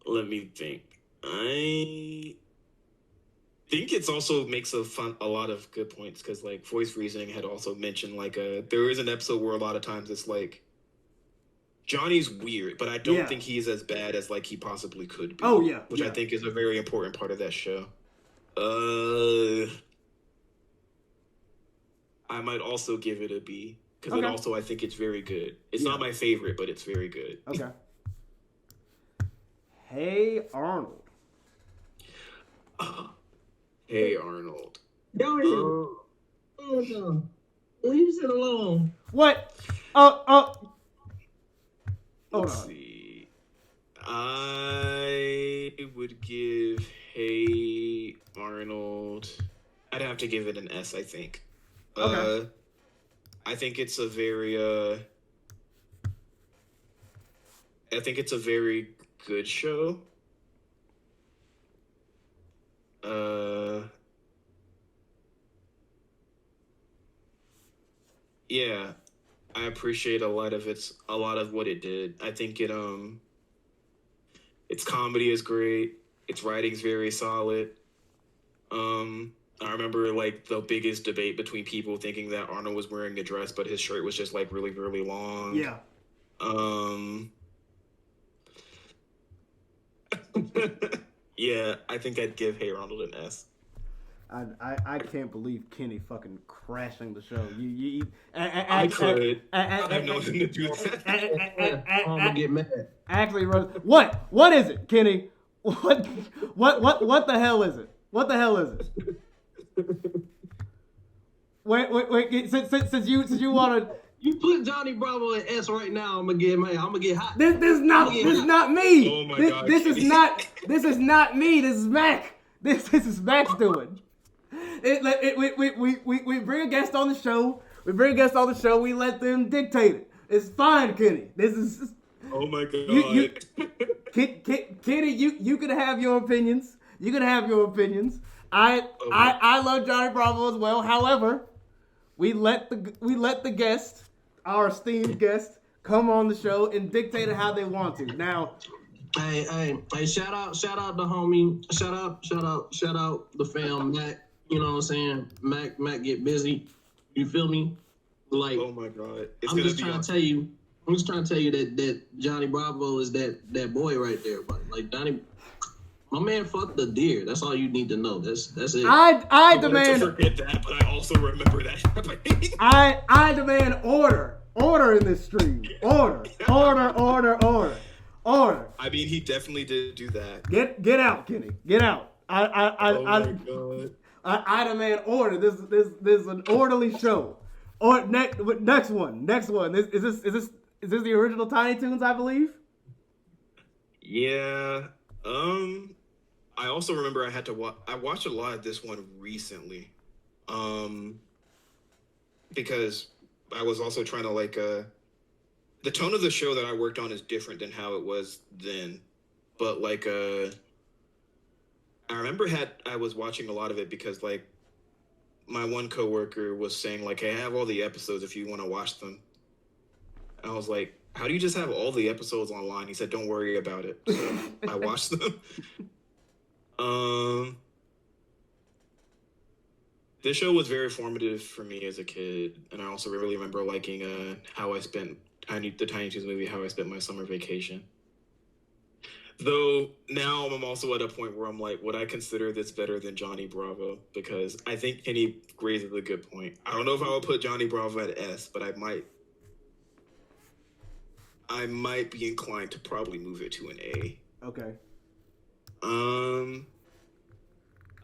Let me think. I think it's also makes a lot of good points because like Voice Reasoning had also mentioned like there is an episode where a lot of times it's like Johnny's weird, but I don't think he's as bad as like he possibly could be. Oh yeah, which I think is a very important part of that show. I might also give it a B because it also I think it's very good. It's not my favorite, but it's very good. Okay. Hey Arnold. Hey Arnold. No. Leave it alone. What? Let's see. I would give Hey Arnold. I'd have to give it an S, I think. Okay. I think it's a very good show. Yeah, I appreciate a lot of what it did. I think its comedy is great. Its writing's very solid. I remember like the biggest debate between people thinking that Arnold was wearing a dress, but his shirt was just like really, really long. Yeah. Yeah, I think I'd give Hey Arnold an S. I can't believe Kenny fucking crashing the show. I could. I have nothing to do with that. I'm gonna get mad. Actually, what is it, Kenny? What the hell is it? What the hell is it? Wait. Since you want to. You put Johnny Bravo at S right now. I'm gonna get mad. I'm gonna get hot. This is not me. Oh my God. This is not me. This is Mac. This is Mac's doing. We bring a guest on the show. We let them dictate it. It's fine, Kenny. This is. Oh my God. Kenny, you can have your opinions. I love Johnny Bravo as well. However, we let the guest, our esteemed guest, come on the show and dictate it how they want to. Now, hey, shout out the homie. Shout out the fam, Mac. You know what I'm saying? Mac get busy. You feel me? Like, oh my God. I'm just trying to tell you that Johnny Bravo is that boy right there. But like Johnny, my man fucked the deer. That's all you need to know. That's it. I demand. To forget that, but I also remember that happening. I demand order in this stream. Order. I mean, he definitely did do that. Get out, Kenny. Get out. Oh my God. I demand order. This is an orderly show. Or next one. Is this the original Tiny Toons? I believe. Yeah. I also remember I had to watch. I watched a lot of this one recently, um, because I was also trying to like the tone of the show that I worked on is different than how it was then, but like I remember I was watching a lot of it because like my one coworker was saying like, "Hey, I have all the episodes if you want to watch them." And I was like, "How do you just have all the episodes online?" He said, "Don't worry about it." So I watched them. Um, this show was very formative for me as a kid, and I also really remember liking how I spent the Tiny Toons movie, how I spent my summer vacation. Though now I'm also at a point where I'm like, would I consider this better than Johnny Bravo? Because I think Kenny raises a good point. I don't know if I would put Johnny Bravo at S, but I might be inclined to probably move it to an A. Okay.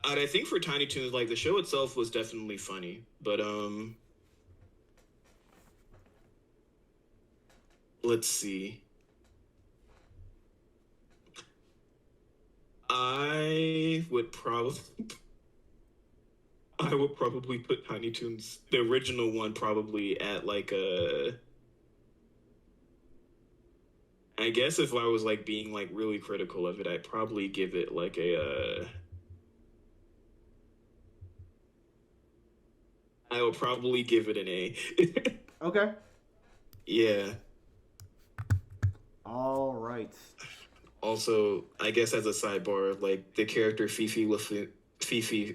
And I think for Tiny Toons, like the show itself was definitely funny, but let's see. I would probably put Tiny Toons, the original one, probably at like a. I guess if I was like being like really critical of it, I'd probably give it like a. I would probably give it an A. Okay. Yeah. All right. Also, I guess as a sidebar, like the character Fifi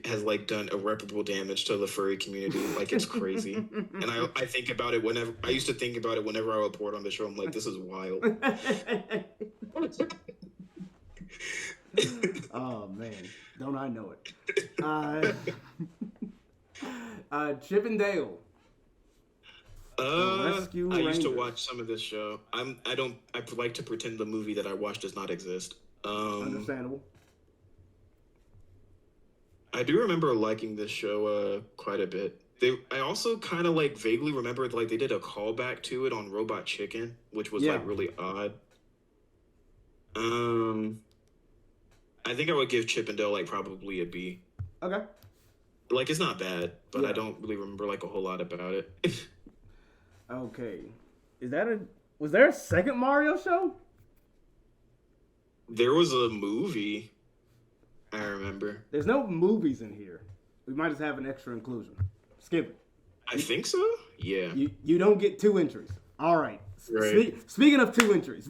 has like done irreparable damage to the furry community. Like it's crazy. And I think about it whenever I used to think about it whenever I report on the show. I'm like, this is wild. Oh man, don't I know it? Chip and Dale. I used to watch some of this show. I like to pretend the movie that I watched does not exist. Understandable. I do remember liking this show quite a bit. I also kind of like vaguely remembered like they did a callback to it on Robot Chicken, which was like really odd. I think I would give Chip and Dale like probably a B. Okay. Like it's not bad, but I don't really remember like a whole lot about it. Okay. Was there a second Mario show? There was a movie, I remember. There's no movies in here. We might just have an extra inclusion. Skip it. I think so? Yeah. You don't get 2 entries. All right. Right. Speaking of 2 entries,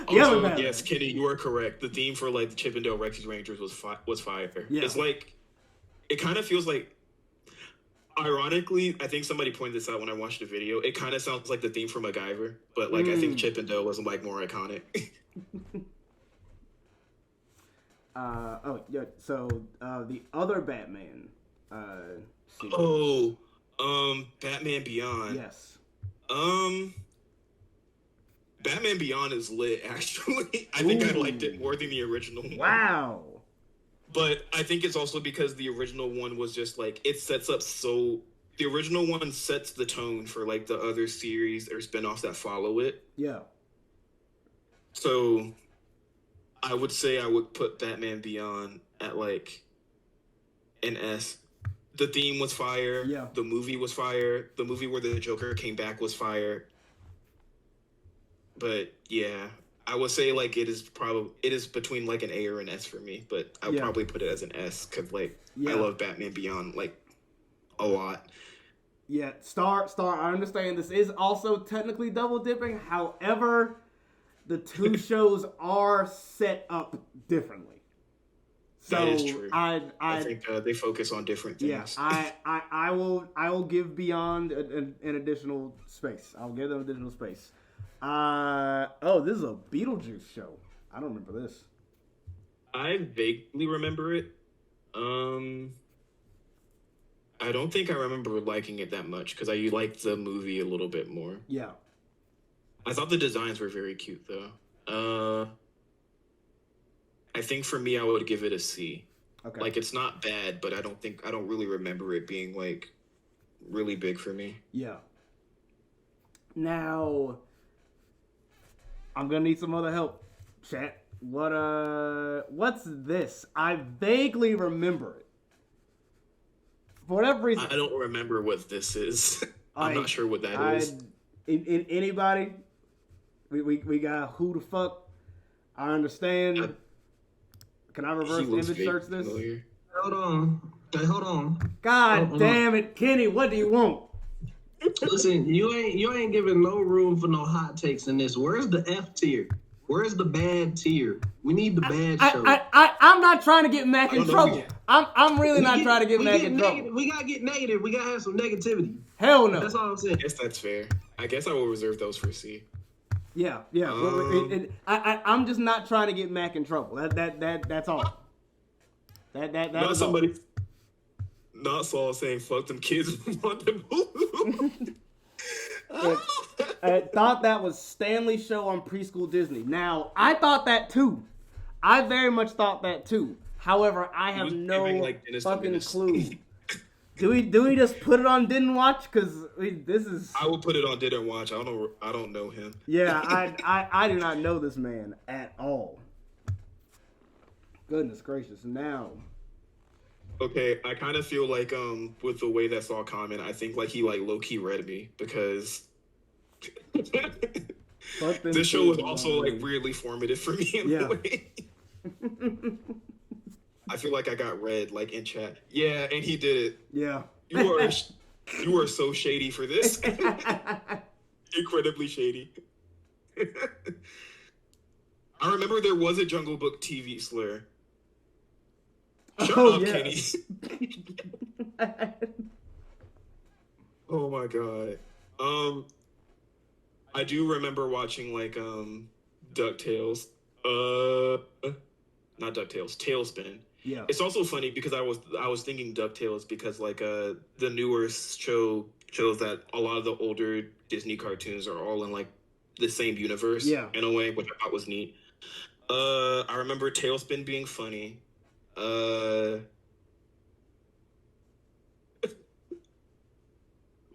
also, yes, Kenny, you are correct. The theme for like the Chip and Dale Rescue Rangers was fire. Yeah. It's like, it kind of feels like, ironically, I think somebody pointed this out when I watched the video. It kind of sounds like the theme for MacGyver, but like I think Chip and Dale was like more iconic. So the other Batman. Batman Beyond. Yes. Batman Beyond is lit. Actually, I think I liked it more than the original one. Wow. But I think it's also because the original one was just like it sets up so. The original one sets the tone for like the other series or spinoffs that follow it. Yeah. So, I would say I would put Batman Beyond at like an S. The theme was fire. Yeah. The movie was fire. The movie where the Joker came back was fire. But yeah, I would say like it is between like an A or an S for me. But I would probably put it as an S because like I love Batman Beyond like a lot. Yeah, Star. I understand this is also technically double dipping. However, the 2 shows are set up differently. So that is true. I think they focus on different things. Yeah, I will give Beyond an additional space. I'll give them additional space. This is a Beetlejuice show. I don't remember this. I vaguely remember it. I don't think I remember liking it that much because I liked the movie a little bit more. Yeah. I thought the designs were very cute though. I think for me, I would give it a C. Okay. Like it's not bad, but I don't really remember it being like really big for me. Yeah. Now, I'm gonna need some other help, chat. What's this? I vaguely remember it. For whatever reason, I don't remember what this is. I'm not sure what that is. In anybody, we got who the fuck? I understand. Can I reverse image search this? Familiar. Hold on. Hey, hold on. God damn it, Kenny! What do you want? Listen, you ain't giving no room for no hot takes in this. Where's the F tier? Where's the bad tier? We need the bad show. I'm not trying to get Mac in trouble. I'm really not trying to get Mac in trouble. We gotta get negative. We gotta have some negativity. Hell no. That's all I'm saying. I guess that's fair. I guess I will reserve those for C. Yeah. I'm just not trying to get Mac in trouble. That's all. Not somebody. Not Saul saying "fuck them kids." Want them. I thought that was Stanley's show on Preschool Disney. Now, I thought that too. I very much thought that too. However, I have no fucking clue. Do we just put it on Didn't Watch? Because this is. I will put it on Didn't Watch. I don't know him. Yeah, I do not know this man at all. Goodness gracious! Now. Okay, I kind of feel like with the way that Saul comment, I think like he like low key read me because this show was also like weirdly formative for me in a way. I feel like I got read like in chat. Yeah, and he did it. Yeah. You are so shady for this. Incredibly shady. I remember there was a Jungle Book TV slur. Shut up, yeah. Kenny. Oh my god. I do remember watching like DuckTales. Not DuckTales, Tailspin. Yeah. It's also funny because I was thinking DuckTales because like the newer show shows that a lot of the older Disney cartoons are all in like the same universe in a way, which I thought was neat. I remember Tailspin being funny.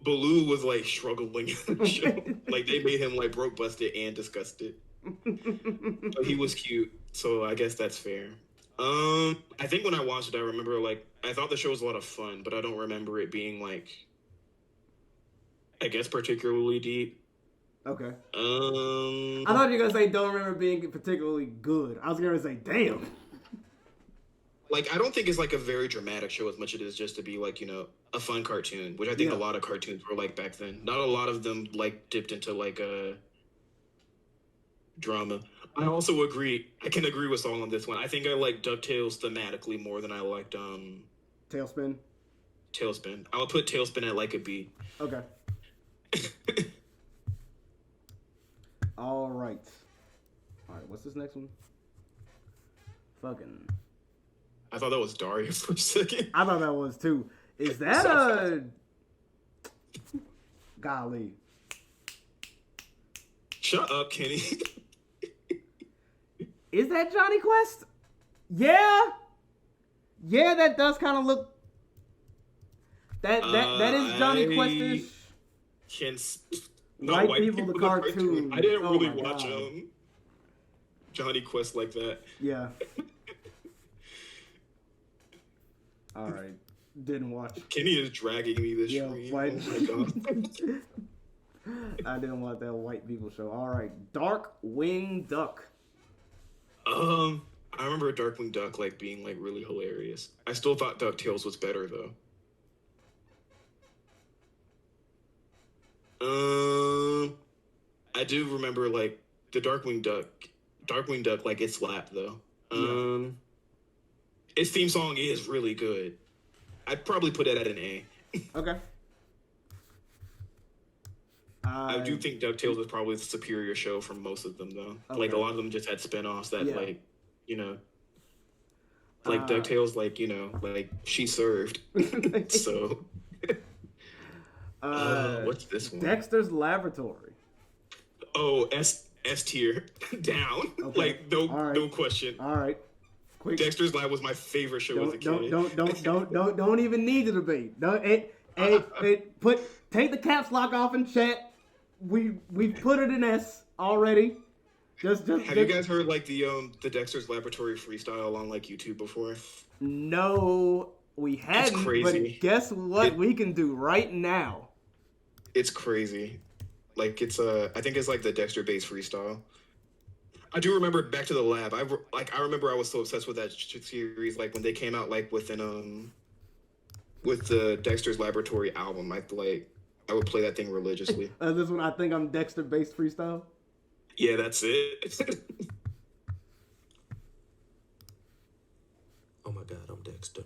Baloo was like struggling in the show. Like they made him like broke, busted, and disgusted. But he was cute, so I guess that's fair. I think when I watched it, I remember like I thought the show was a lot of fun, but I don't remember it being like, I guess, particularly deep. Okay. I thought you were gonna say don't remember being particularly good. I was gonna say damn. Like, I don't think it's, like, a very dramatic show as much as it is just to be, like, you know, a fun cartoon, which I think a lot of cartoons were like back then. Not a lot of them, like, dipped into, like, a drama. I also agree. I can agree with Saul on this one. I think I like DuckTales thematically more than I liked, Tailspin? Tailspin. I would put Tailspin at, like, a B. Okay. All right, what's this next one? Fucking... I thought that was Daria for a second. I thought that was too. Is that a... Golly. Shut up, Kenny. Is that Johnny Quest? Yeah. Yeah, that does kind of look... That is Johnny Quest-ish. White People, the cartoon. I didn't really watch Johnny Quest like that. Yeah. All right, didn't watch. Kenny is dragging me this stream. White... Oh my god. I didn't want that White People show. All right, Darkwing Duck. I remember Darkwing Duck like being like really hilarious. I still thought DuckTales was better though. I do remember like the Darkwing Duck like it slapped though. Its theme song is really good. I'd probably put it at an A. Okay. I do think DuckTales was probably the superior show from most of them, though. Okay. Like, a lot of them just had spinoffs that, like, you know... Like, DuckTales, like, you know, like, she served. So... what's this one? Dexter's Laboratory. Oh, S tier. Down. Okay. Like, no question. All right. Quick. Dexter's Lab was my favorite show as a kid. Don't even need to debate. Take the caps lock off in chat. We've put it in S already. Just Have you guys heard like the Dexter's Laboratory freestyle on like YouTube before? No, we hadn't. crazy. But guess what? We can do right now. It's crazy. Like it's I think it's like the Dexter based freestyle. I do remember Back to the Lab. I remember I was so obsessed with that series. Like when they came out, like within with the Dexter's Laboratory album, I would play that thing religiously. This one, I think I'm Dexter based freestyle. Yeah, that's it. Oh my God, I'm Dexter.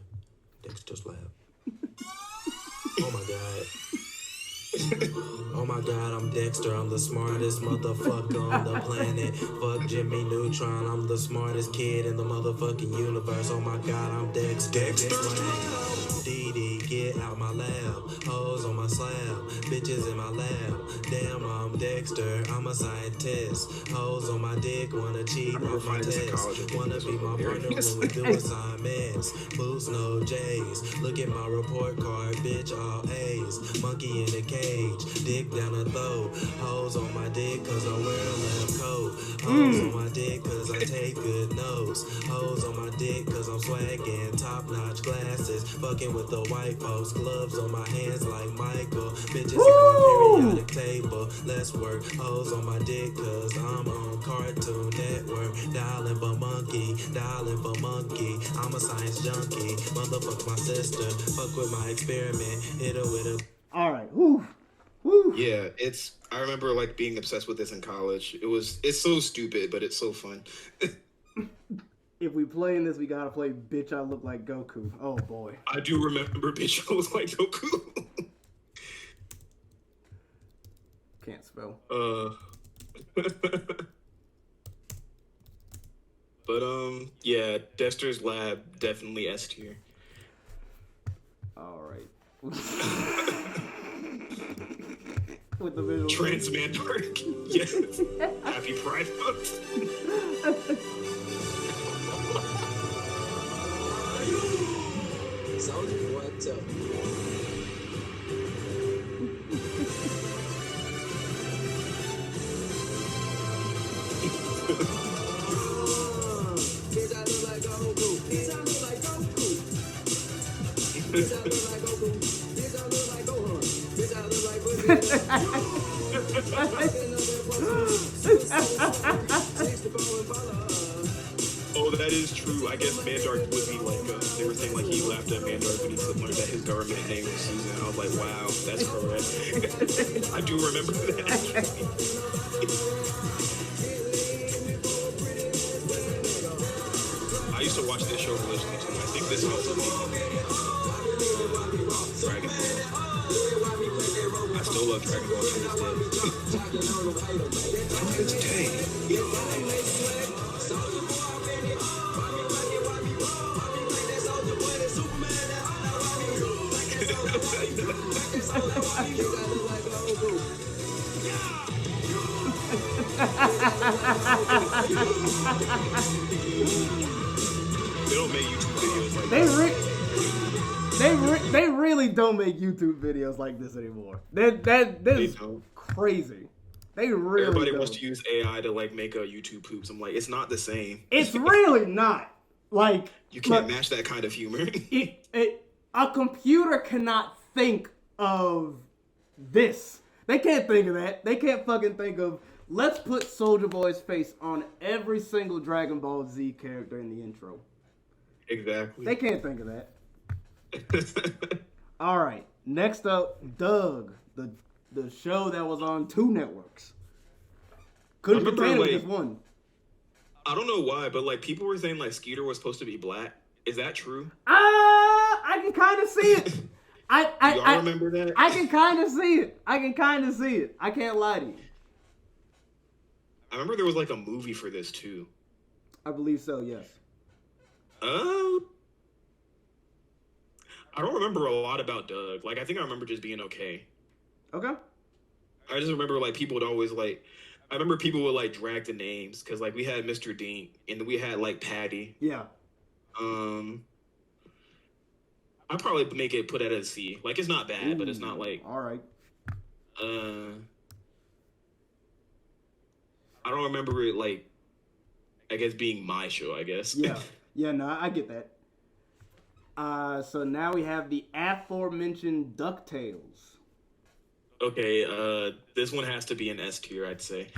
Dexter's Lab. Oh my God. Oh my God, I'm Dexter. I'm the smartest motherfucker on the planet. Fuck Jimmy Neutron. I'm the smartest kid in the motherfucking universe. Oh my God, I'm Dexter. Dee, get out my lab. Hoes on my slab. Bitches in my lab. Damn, I'm Dexter. I'm a scientist. Hoes on my dick. Wanna cheat off my test. Wanna be my partner when we do assignments. Boots, no J's. Look at my report card. Bitch, all A's. Monkey in the cage. Dick down the throat. Hoes on my dick cause I wear a lab coat. Hoes on my dick cause I take good notes. Hoes on my dick cause I'm swagging. Top notch glasses. Fucking with the white folks. Gloves on my hands like Michael. Bitches on my periodic table. Let's work. Hoes on my dick cause I'm on Cartoon Network. Dialing for monkey. Dialing for monkey. I'm a science junkie. Motherfuck my sister. Fuck with my experiment. Hit her with a... All right. Woo. Woo. Yeah, I remember like being obsessed with this in college. It's so stupid, but it's so fun. If we play in this, we gotta play Bitch I Look Like Goku. Oh boy. I do remember Bitch I Was Like Goku. Can't spell. But yeah, Dexter's Lab definitely S tier. All right. With the visual. Trans Mandark. Yes. Happy Pride Month. Soldier, what's up? Bitch, I look like Goku. Bitch, I look like Goku. Bitch, I look like Goku. Bitch, I look like Gohan. Bitch, I look like Oh, that is true. I guess Mandark would be like, they were saying like he laughed at Mandark when he learned that his government name was Susan. I was like, wow, that's correct. I do remember that. I used to watch this show religiously too. I think this also made Dragon Ball. I still love Dragon Ball to this day. They don't make YouTube videos like that. They really don't make YouTube videos like this anymore. That's crazy. They really Everybody don't. wants to use AI to like make a YouTube poops. I'm like, it's not the same. It's really not. Like You can't match that kind of humor. A computer cannot think of this. They can't think of that. They can't fucking think of, let's put Soulja Boy's face on every single Dragon Ball Z character in the intro. Exactly. They can't think of that. All right. Next up, Doug, the show that was on 2 networks. Couldn't contain it, just one. I don't know why, but like people were saying like Skeeter was supposed to be black. Is that true? I can kind of see it. Y'all remember that? I can kind of see it. I can't lie to you. I remember there was like a movie for this too. I believe so, yes. I don't remember a lot about Doug. Like I think I remember just being okay. Okay. I just remember like people would always like. I remember people would like drag the names because like we had Mr. Dink and we had like Patty. Yeah. I'd probably make it put it at a C. Like it's not bad, but it's not like All right. I don't remember it like I guess being my show, I guess. Yeah. Yeah, no, I get that. So now we have the aforementioned DuckTales. Okay, this one has to be an S tier, I'd say.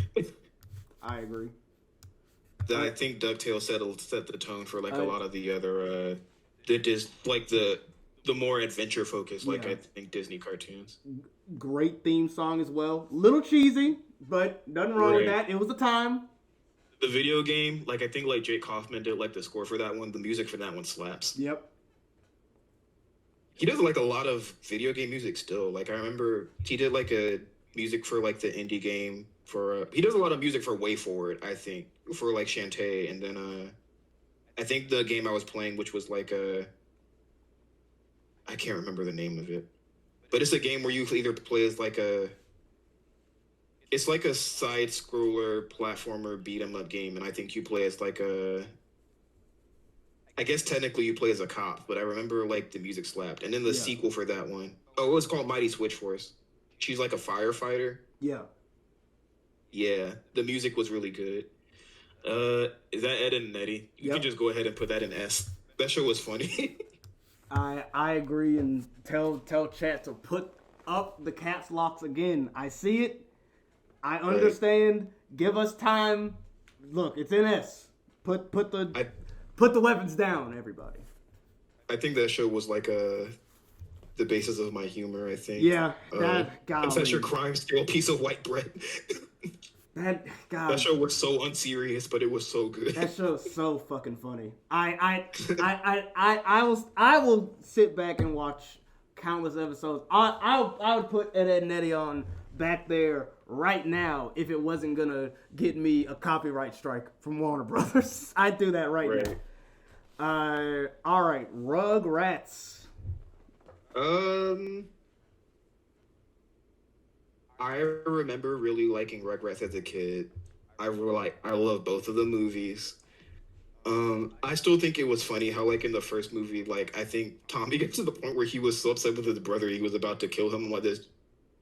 I agree. I think DuckTales set the tone for like a lot of the other the more adventure focused, like Yeah. I think Disney cartoons. Great theme song as well. Little cheesy, but nothing wrong with Right. that. It was a time. The video game, like I think like Jake Kaufman did like the score for that one. The music for that one slaps. Yep. He does like a lot of video game music still. Like I remember he did like a music for like the indie game for he does a lot of music for Way Forward, I think, for like Shantae, and then I think the game I was playing, which was like I can't remember the name of it, but it's a game where you either play as like it's like a side scroller platformer beat 'em up game, and I think you play as like I guess technically you play as a cop, but I remember like the music slapped. And then the sequel for that one, oh, it was called Mighty Switch Force. She's like a firefighter. Yeah. Yeah, the music was really good. Is that Ed and Nettie? You can just go ahead and put that in S. That show was funny. I agree, and tell chat to put up the caps locks again. I see it. I understand. Give us time. Look, it's in S. Put the weapons down, everybody. I think that show was like the basis of my humor, I think. Yeah, Confess your crimes, steal a piece of white bread. That That show was so unserious, but it was so good. That show is so fucking funny. I will sit back and watch countless episodes. I would put Ed, and Nettie on back there right now if it wasn't gonna get me a copyright strike from Warner Brothers. I'd do that right now. All right, Rugrats. I remember really liking Rugrats as a kid. I love both of the movies. I still think it was funny how like in the first movie, like I think Tommy gets to the point where he was so upset with his brother he was about to kill him. Like this,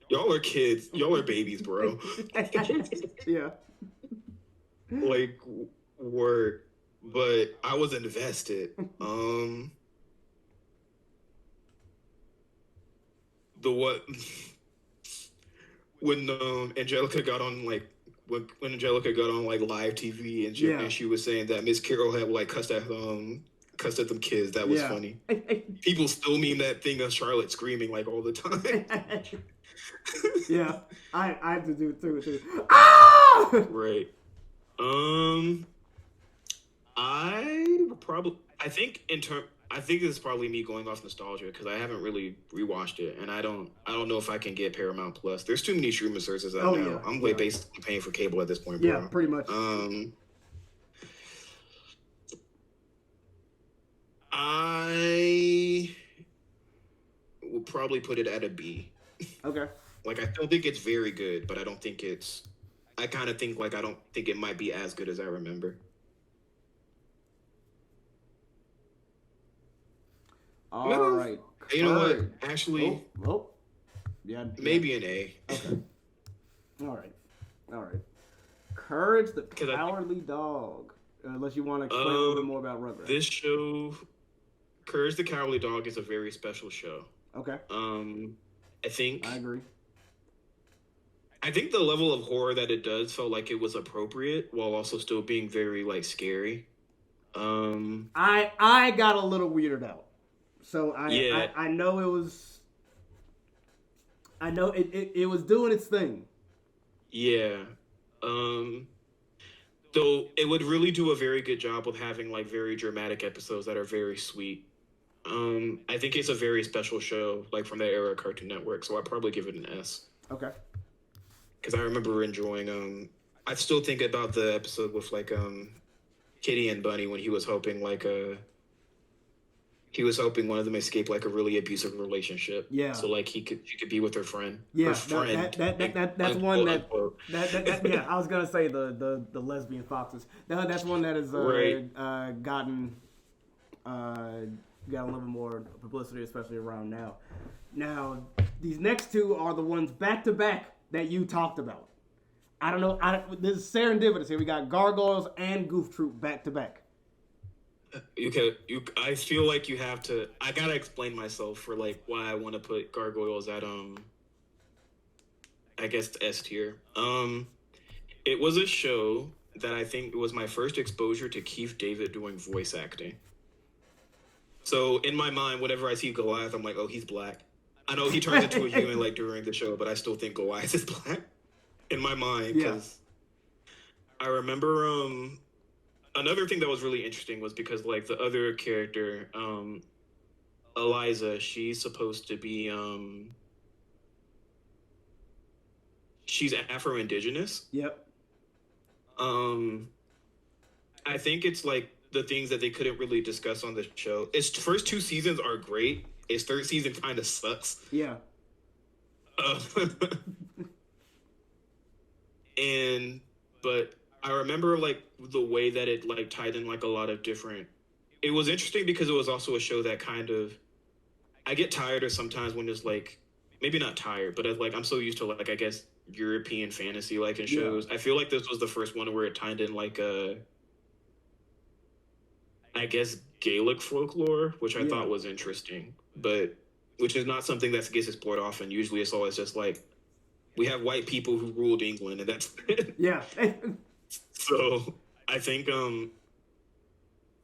y'all are kids, y'all are babies, bro. Yeah. Like work, but I was invested. The what when Angelica got on like when Angelica got on like live TV and she was saying that Miss Carol had like cussed at them kids, that was funny. People still meme that thing of Charlotte screaming like all the time. Yeah, I have to do it too. Ah! Right. I think this is probably me going off nostalgia because I haven't really rewatched it, and I don't know if I can get Paramount Plus. There's too many streaming services out now. I'm way basically paying for cable at this point, bro. Yeah, pretty much. I will probably put it at a B. Okay. Like I don't think it's very good, but I don't think it's. I kind of think like I don't think it might be as good as I remember. All right. You know what? Actually, yeah, maybe an A. Okay. All right. Courage the Cowardly Dog. Unless you want to explain a little bit more about Rugrats. This show, Courage the Cowardly Dog, is a very special show. Okay. I agree. I think the level of horror that it does felt like it was appropriate while also still being very like scary. I got a little weirded out. So I know it was. I know it was doing its thing. Yeah. Though it would really do a very good job of having like very dramatic episodes that are very sweet. I think it's a very special show, like from that era of Cartoon Network. So I'd probably give it an S. Okay. Because I remember enjoying. I still think about the episode with like Kitty and Bunny when he was hoping like one of them escape like a really abusive relationship. Yeah. So like she could be with her friend. Yeah. Her friend. That's one that yeah. I was gonna say the lesbian foxes. That's one that has right. gotten got a little bit more publicity, especially around now. Now, these next two are the ones back to back that you talked about. I don't know. This is serendipitous here. We got Gargoyles and Goof Troop back to back. I feel like you have to. I gotta explain myself for like why I want to put Gargoyles at I guess S tier. It was a show that I think was my first exposure to Keith David doing voice acting. So in my mind, whenever I see Goliath, I'm like, oh, he's black. I know he turns into a human like during the show, but I still think Goliath is black in my mind because I remember another thing that was really interesting was because like the other character, Eliza, she's supposed to be she's Afro-Indigenous. Yep. I think it's like the things that they couldn't really discuss on the show. Its first 2 seasons are great. Its third season kind of sucks. Yeah. But I remember like the way that it like tied in like a lot of different. It was interesting because it was also a show that kind of. I get tired of sometimes when it's like, maybe not tired, but like I'm so used to like I guess European fantasy like in shows. I feel like this was the first one where it tied in like I guess Gaelic folklore, which I thought was interesting, but which is not something that gets explored often. Usually it's always just like, we have white people who ruled England and that's it. Yeah. So I think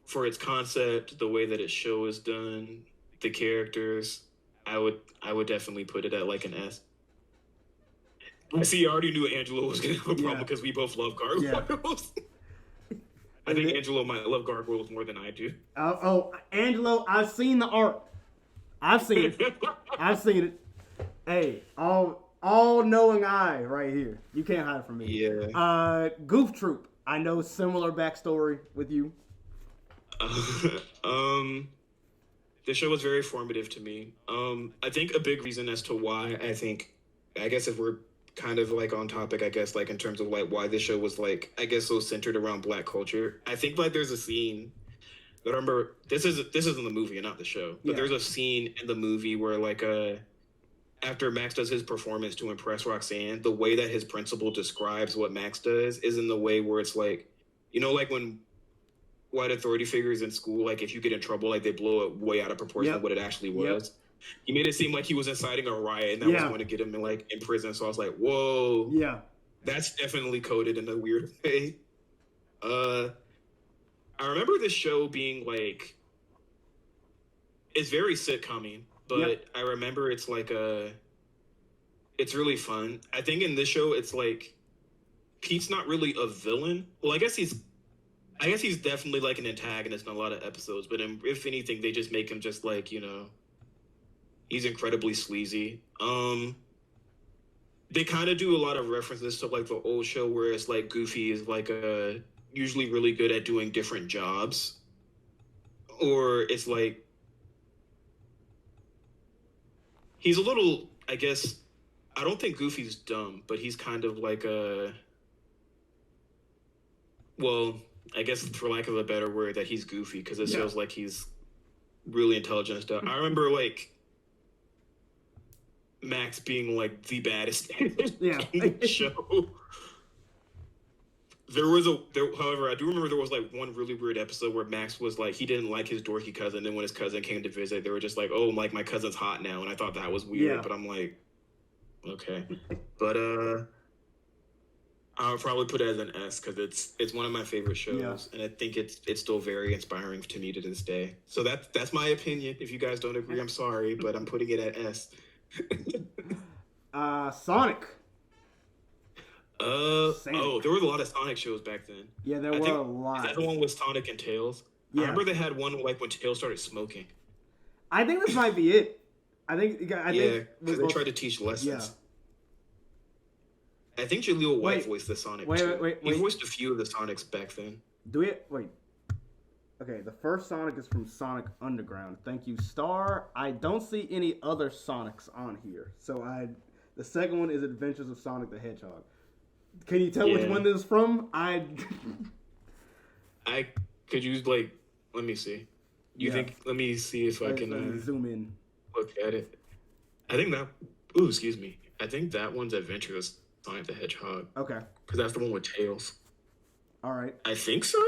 for its concept, the way that its show is done, the characters, I would definitely put it at like an S. I see. I already knew Angelo was gonna have a problem because we both love Gargoyles. I think Angelo might love Gargoyles more than I do. Angelo, I've seen the art. I've seen it. I've seen it. Hey, all knowing eye right here. You can't hide from me. Yeah. Goof Troop. I know similar backstory with you. The show was very formative to me. I think a big reason as to why I guess if we're kind of like on topic, I guess like in terms of like why this show was like I guess so centered around Black culture. I think like there's a scene that I remember. This is in the movie and not the show, but there's a scene in the movie where like after Max does his performance to impress Roxanne, the way that his principal describes what Max does is in the way where it's like, you know, like when white authority figures in school, like if you get in trouble, like they blow it way out of proportion of what it actually was. He made it seem like he was inciting a riot and that was going to get him in prison. So I was like, whoa. Yeah. That's definitely coded in a weird way. I remember this show being like, it's very sitcom-y, but I remember it's like it's really fun. I think in this show, it's like, Pete's not really a villain. Well, I guess he's definitely like an antagonist in a lot of episodes, but if anything, they just make him just like, you know, he's incredibly sleazy. They kind of do a lot of references to like the old show where it's like Goofy is like usually really good at doing different jobs. Or it's like, he's a little, I guess, I don't think Goofy's dumb, but he's kind of like well, I guess for lack of a better word, that he's goofy because it feels like he's really intelligent and stuff. I remember like Max being like the baddest in the show. However, I do remember there was like one really weird episode where Max was like, he didn't like his dorky cousin. And when his cousin came to visit, they were just like, oh, like my cousin's hot now. And I thought that was weird, but I'm like, okay. But I would probably put it as an S because it's one of my favorite shows, and I think it's still very inspiring to me to this day. So that's my opinion. If you guys don't agree, I'm sorry, but I'm putting it at S. Sonic. There was a lot of Sonic shows back then. Yeah, there were a lot. Is that the one with Sonic and Tails? Yeah. I remember they had one like when Tails started smoking. I think this might be it. I think because they tried to teach lessons. Yeah. I think Jaleel White voiced the Sonic too. He voiced a few of the Sonics back then. Okay, the first Sonic is from Sonic Underground. Thank you, Star. I don't see any other Sonics on here. So the second one is Adventures of Sonic the Hedgehog. Can you tell which one this is from? I could use like, let me see. You Yeah. think? Let me see if I Let me can zoom in. look at it. I think that. Ooh, excuse me. I think that one's Adventures Sonic the Hedgehog Okay. because that's the one with Tails. All right. I think so.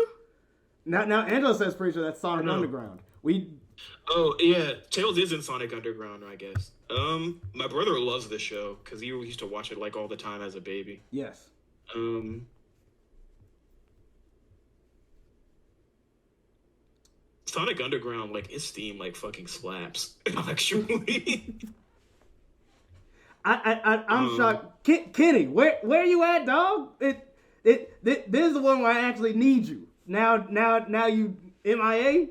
Now Angelo says pretty sure that's Sonic No. Underground. We Oh yeah, Tails is in Sonic Underground, I guess. My brother loves this show because he used to watch it like all the time as a baby. yes. Sonic Underground, like its theme, like fucking slaps. Actually, I'm shocked. Kenny, where you at, dog? This is the one where I actually need you. Now you MIA.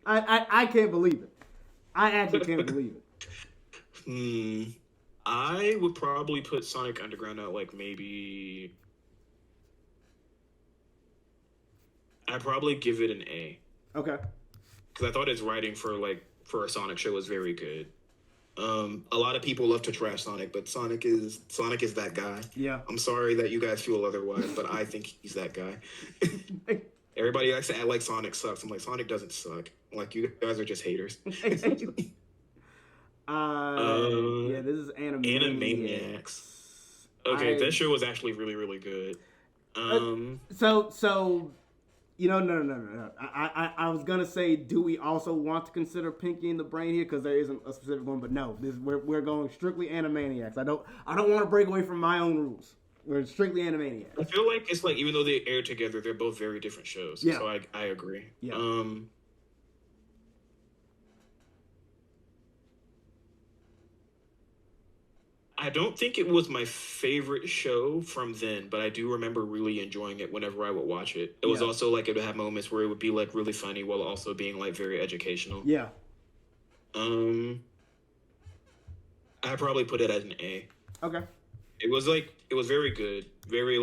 I can't believe it. I actually can't believe it. I would probably put Sonic Underground at like maybe. I'd probably give it an A. Okay. Because I thought its writing for a Sonic show was very good. A lot of people love to trash Sonic, but Sonic is that guy. Yeah. I'm sorry that you guys feel otherwise, but I think he's that guy. Everybody likes to act like Sonic sucks. I'm like, Sonic doesn't suck. Like, you guys are just haters. Yeah, this is Animaniacs. Okay, that show was actually really, really good. So, no. I was gonna say, do we also want to consider Pinky and the Brain here? Because there isn't a specific one, but no, we're going strictly Animaniacs. I don't want to break away from my own rules. We're strictly Animaniacs. I feel like it's like even though they air together, they're both very different shows. Yeah. So I agree. Yeah. I don't think it was my favorite show from then, but I do remember really enjoying it whenever I would watch it. It was also like it would have moments where it would be like really funny while also being like very educational. Yeah. I probably put it at an A. Okay. It was very good. Very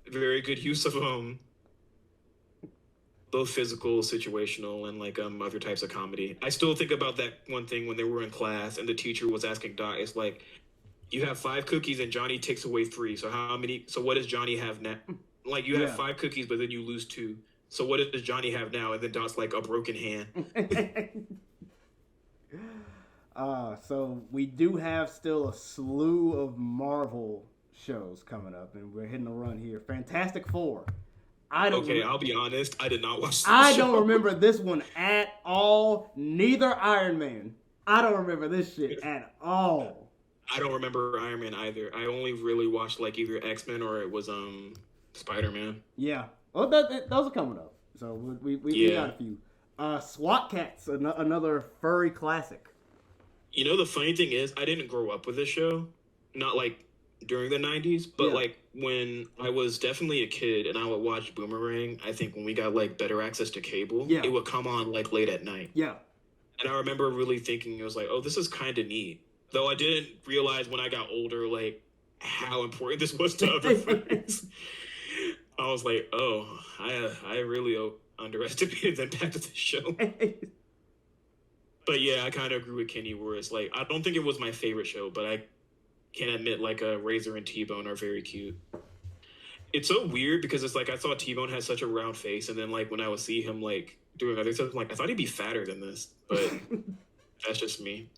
very good use of both physical, situational, and like other types of comedy. I still think about that one thing when they were in class and the teacher was asking Dot, it's like, you have 5 cookies and Johnny takes away 3. So what does Johnny have now? Like you have 5 cookies, but then you lose 2. So what does Johnny have now? And then Dot's like a broken hand. So we do have still a slew of Marvel shows coming up, and we're hitting a run here. Fantastic Four. I'll be honest. I did not watch this I show. don't remember this one at all. Neither Iron Man. I don't remember this shit at all. I don't remember Iron Man either. I only really watched like either X-Men or it was Spider-Man. Yeah. Oh, those are coming up. So we got a few. SWAT Cats, another furry classic. You know, the funny thing is, I didn't grow up with this show. Not like during the 90s, but like when I was definitely a kid and I would watch Boomerang, I think when we got like better access to cable, it would come on like late at night. Yeah. And I remember really thinking, it was like, oh, this is kind of neat. Though I didn't realize when I got older, like, how important this was to other friends. I was like, oh, I really underestimated the impact of this show. But yeah, I kind of agree with Kenny where it's like, I don't think it was my favorite show, but I can admit like Razor and T-Bone are very cute. It's so weird because it's like I thought T-Bone had such a round face, and then like when I would see him like doing other stuff, I'm like, I thought he'd be fatter than this, but that's just me.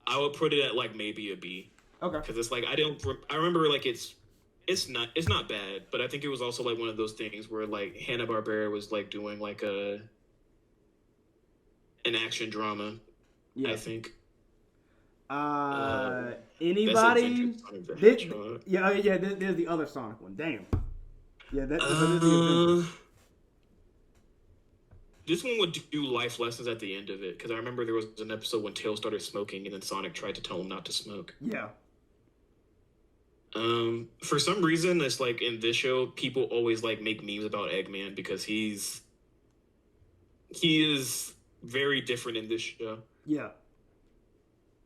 I would put it at like maybe a B. Okay. Because it's like I remember like it's not bad, but I think it was also like one of those things where like Hanna-Barbera was like doing like an action drama. Yeah. I think. Anybody? There's the other Sonic one. Damn. Yeah, this is the This one would do life lessons at the end of it, because I remember there was an episode when Tails started smoking and then Sonic tried to tell him not to smoke. Yeah. For some reason, it's like in this show, people always like make memes about Eggman because he is very different in this show. Yeah.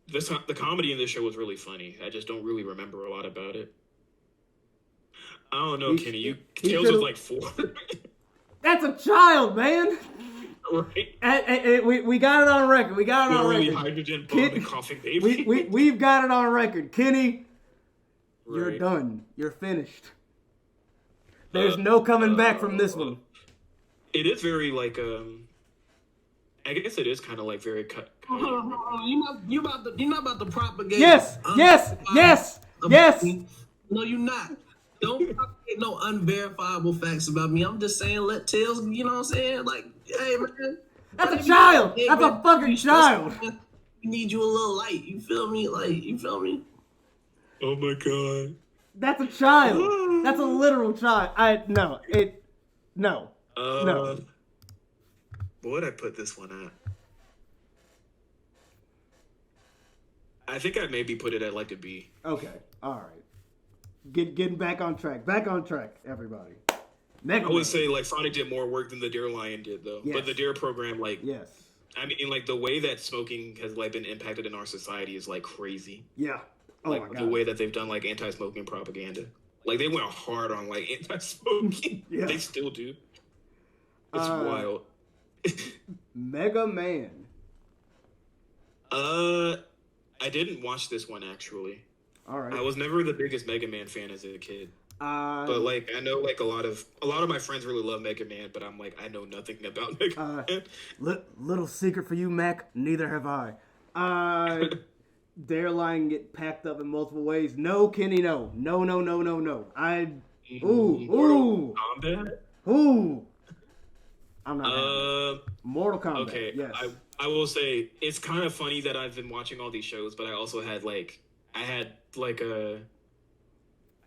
The comedy in this show was really funny. I just don't really remember a lot about it. I don't know, Kenny. Tails was like 4. That's a child, man. Right. We got it on record. We got it on Literally record. hydrogen bomb and coughing baby. We've got it on record. Kenny, you're Right. done. You're finished. There's no coming back from this one. it is very like I guess it is kind of like very cut. Hold on. You're not about to propagate. Yes, yes, yes, yes. No, you're not. Don't propagate no unverifiable facts about me. I'm just saying, let Tails. You know what I'm saying? Like, hey man, That's a child. That's a fucking child. You need you a little light. You feel me? Like, you feel me? Oh my god. That's a child. That's a literal child. No. No. What would I put this one at? I think I maybe put it at like a B. Okay. All right. Getting back on track. Back on track, everybody. Mega I Man. would say like Sonic did more work than the Deer Lion did though. Yes. But the Deer program, like, Yes. I mean, like the way that smoking has like been impacted in our society is like crazy. Yeah. Oh Like my the god. way that they've done like anti-smoking propaganda. Like they went hard on like anti-smoking. Yeah. They still do. It's Uh, wild. Mega Man. I didn't watch this one actually. All right. I was never the biggest Mega Man fan as a kid. But like I know like a lot of my friends really love Mega Man, but I'm like I know nothing about Mega Man. Little secret for you, Mac. Neither have I. Their line get packed up in multiple ways. No, Kenny, no. No. Ooh. Combat? Ooh. I'm not having it. Mortal Kombat. Okay. Yes. I will say it's kind of funny that I've been watching all these shows, but I also had I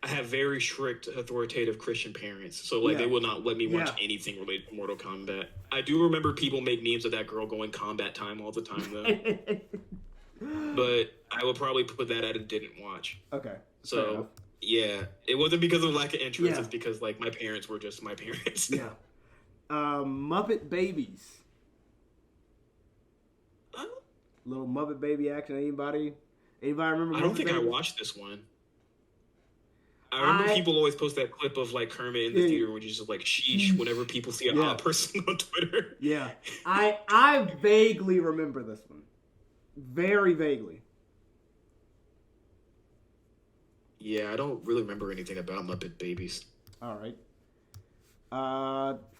have very strict, authoritative Christian parents, so like they will not let me watch anything related to Mortal Kombat. I do remember people make memes of that girl going combat time all the time though. But I would probably put that at a didn't watch. Okay. Fair So enough. yeah, it wasn't because of lack of interest. Yeah. It's because like my parents were just my parents. Yeah. Muppet Babies. Little Muppet Baby action. Anybody remember? I don't Muppet think I Babies? watched this one. I remember people always post that clip of like Kermit in the theater, which is just like sheesh whenever people see a hot person on Twitter. Yeah. I vaguely remember this one. Very vaguely. Yeah, I don't really remember anything about Muppet Babies. All right.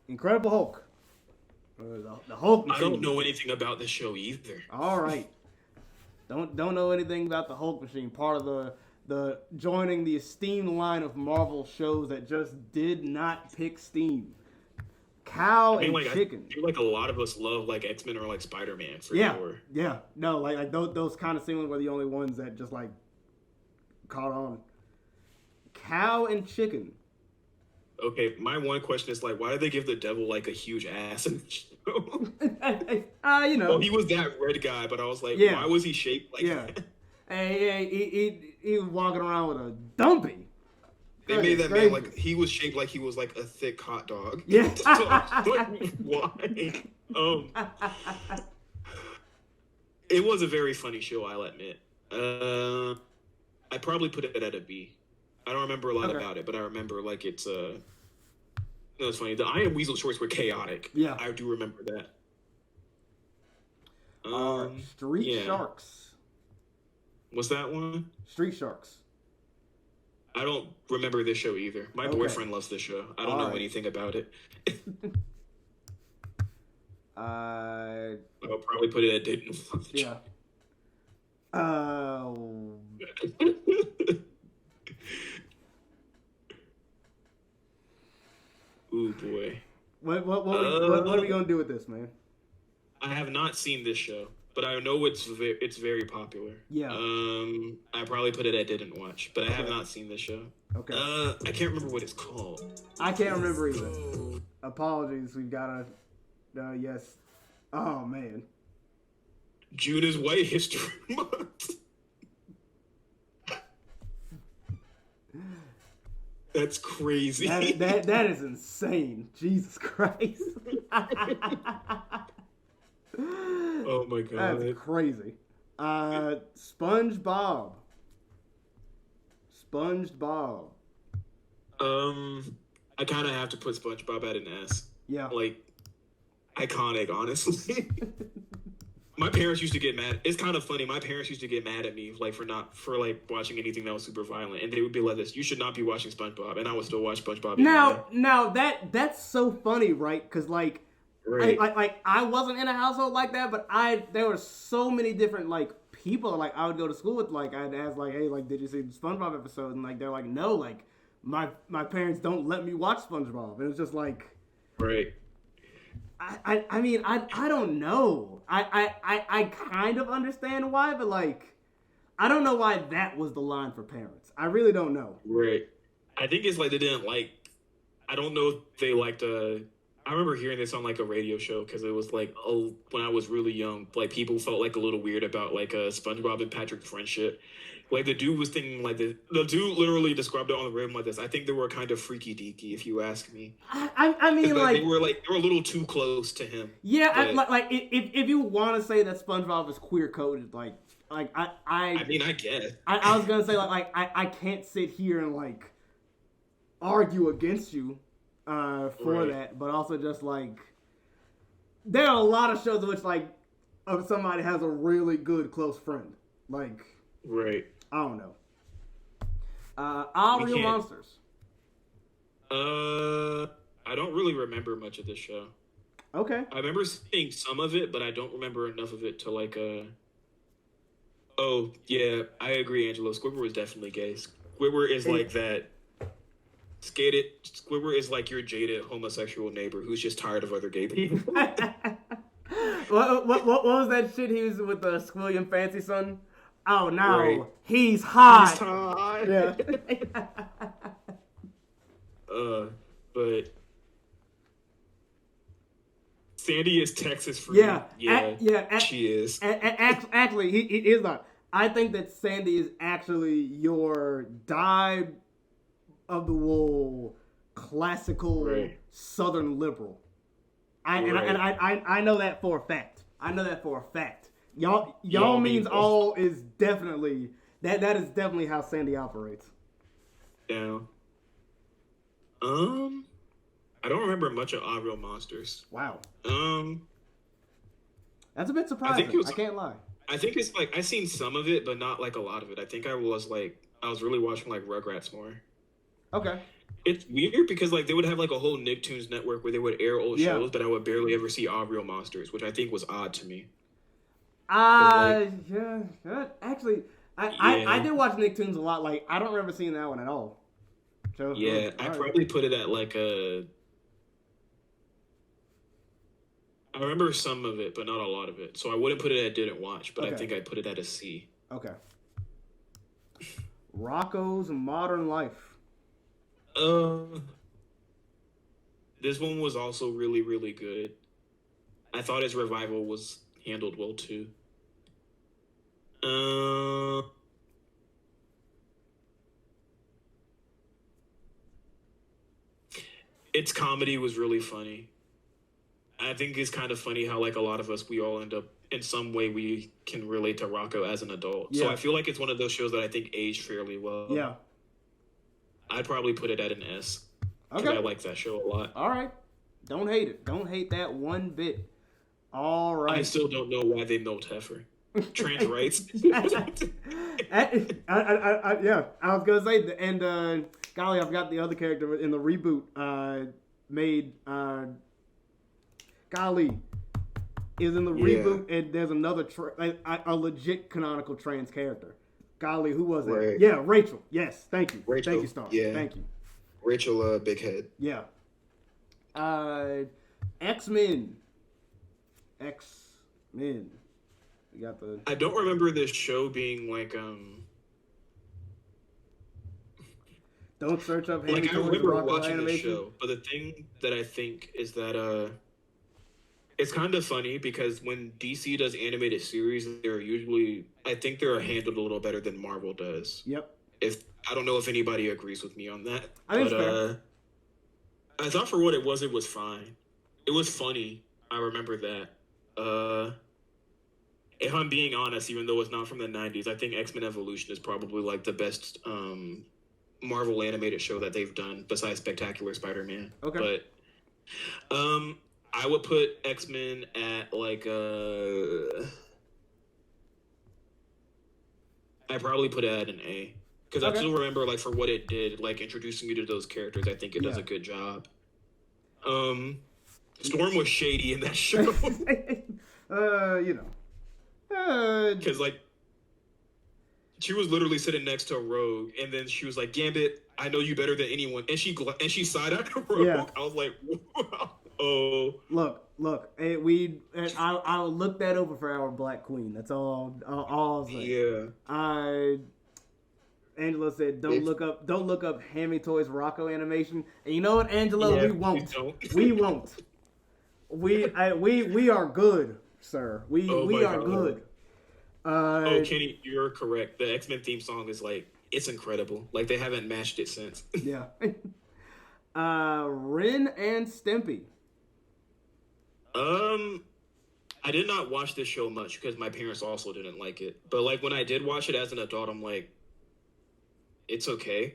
Incredible Hulk. The Hulk I machine. don't know anything about the show either. All right. Don't know anything about the Hulk machine. Part of the joining the esteemed line of Marvel shows that just did not pick steam. Cow I mean, like, and chicken. I feel like a lot of us love like X-Men or like Spider-Man for Yeah. sure. Yeah. No, like those kind of scenes were the only ones that just like caught on. Cow and chicken. Okay, my one question is like, why did they give the devil like a huge ass in the show? You know. Well, he was that red guy, but I was like, Yeah. why was he shaped like Yeah. that? Hey, he was walking around with a dumpy. They made that man like he was shaped like he was like a thick hot dog. Yeah. So I was like, why? It was a very funny show, I'll admit. I probably put it at a B. I don't remember a lot about it, but I remember like it's no, it's funny. The I Am Weasel shorts were chaotic. Yeah. I do remember that. Street Sharks. What's that one? Street Sharks. I don't remember this show either. My Okay. boyfriend loves this show. I don't know Alright. anything about it. Uh, I'll probably put it at didn't watch. yeah. Ooh boy. What are we gonna do with this, man? I have not seen this show, but I know it's very popular. Yeah. I probably put it at didn't watch, but I have Okay. not seen this show. Okay. I can't remember what it's called. I can't remember either. Apologies. We've got yes. Oh man. June is White History Month. That's crazy. That is insane. Jesus Christ. Oh my god. That's crazy. SpongeBob. SpongeBob. I kind of have to put SpongeBob at an S. Yeah. Like, iconic, honestly. my parents used to get mad. It's kind of funny. My parents used to get mad at me like for watching anything that was super violent, and they would be like, "This, you should not be watching SpongeBob," and I would still watch SpongeBob. Now that's so funny, right? Because like, Right. I wasn't in a household like that, but there were so many different like people like I would go to school with. Like I'd ask like, hey, like, did you see the SpongeBob episode? And like they're like, no, like my parents don't let me watch SpongeBob. And it's just like, Right. I mean, I don't know. I kind of understand why, but like, I don't know why that was the line for parents. I really don't know. Right. I think it's like they didn't like. I don't know if they liked. I remember hearing this on like a radio show because it was like, oh, when I was really young, like people felt like a little weird about like SpongeBob and Patrick's friendship. Like the dude was thinking like the dude literally described it on the rim like this. I think they were kind of freaky deaky, if you ask me. I mean, like they were a little too close to him. yeah, But, like if you want to say that SpongeBob is queer coded, like I mean, I guess. I was gonna say I can't sit here and like argue against you for Right. that, but also just like there are a lot of shows in which like somebody has a really good close friend. Like Right. I don't know. All We Real can't- Monsters. I don't really remember much of this show. Okay. I remember seeing some of it, but I don't remember enough of it to like Oh yeah, I agree, Angelo. Squidward is definitely gay. Squidward is like that. Squidward is like your jaded homosexual neighbor who's just tired of other gay people. what was that shit he was with the Squilliam Fancy Son? Oh no, Right. he's hot. He's tired. Yeah. But Sandy is Texas for Yeah, me. She is. Actually, he is not. I think that Sandy is actually your dyed of the wool classical Right. Southern liberal. Right. I know that for a fact. Y'all Y'all means means all is definitely that is definitely how Sandy operates. Yeah. I don't remember much of All Real Monsters. Wow. Um, That's a bit surprising. it was- I can't lie. I think it's like I've seen some of it, but not like a lot of it. I think I was really watching like Rugrats more. Okay. It's weird because like they would have like a whole Nicktoons network where they would air old Yeah. shows, but I would barely ever see All Real Monsters, which I think was odd to me. Yeah. Actually, I Yeah. did watch Nicktoons a lot. Like, I don't remember seeing that one at all. So, Yeah, I alright. probably put it at like a. I remember some of it, but not a lot of it. So I wouldn't put it at didn't watch, but I Okay. think I put it at a C. Okay. Rocco's Modern Life. This one was also really, really good. I thought his revival was handled well too. Its comedy was really funny. I think it's kind of funny how like a lot of us we all end up in some way we can relate to Rocco as an adult. So Yeah. I feel like it's one of those shows that I think aged fairly well. Yeah. I'd probably put it at an S. 'Cause Okay. I like that show a lot. All right. Don't hate it. Don't hate that one bit. All right. I still don't know why they milked Heifer. Trans rights. Yeah, I was gonna say, and golly, I forgot the other character in the reboot. Made golly, is in the Yeah. reboot, and there's another a legit canonical trans character. Golly, who was it? Right. Yeah, Rachel. Yes, thank you. Rachel, Thank you, Star. yeah. Thank you. Rachel Big Head. Yeah. X-Men. X-Men. We got the. I don't remember this show being like Don't search up like Handy I Toys remember Rocco watching this animation. show, but the thing that I think is that it's kind of funny because when DC does animated series, they're usually I think they're handled a little better than Marvel does. Yep. If I don't know if anybody agrees with me on that, I think but it's fair. I thought for what it was fine. It was funny. I remember that. If I'm being honest, even though it's not from the 90s, I think X-Men Evolution is probably like the best Marvel animated show that they've done besides Spectacular Spider-Man. Okay. But I would put X-Men at like I probably put it at an A because I Okay. still remember like for what it did, like introducing you to those characters. I think it does Yeah. a good job. Storm was shady in that show You know. because like she was literally sitting next to Rogue, and then she was like, "Gambit, I know you better than anyone," and she side-eyed Rogue. Yeah. I was like, wow. "Oh, Look. I'll look that over for our Black Queen. That's all I'll say. yeah." Angela said, "Don't look up Hammy Toys Rocco animation." And you know what, Angela? Yeah, We won't. please don't. We won't. We are good, sir. We Oh my are God. good. Oh, Kenny, you're correct. The X-Men theme song is like it's incredible. Like they haven't matched it since. Yeah. Ren and Stimpy. I did not watch this show much because my parents also didn't like it. But like when I did watch it as an adult, I'm like, it's okay.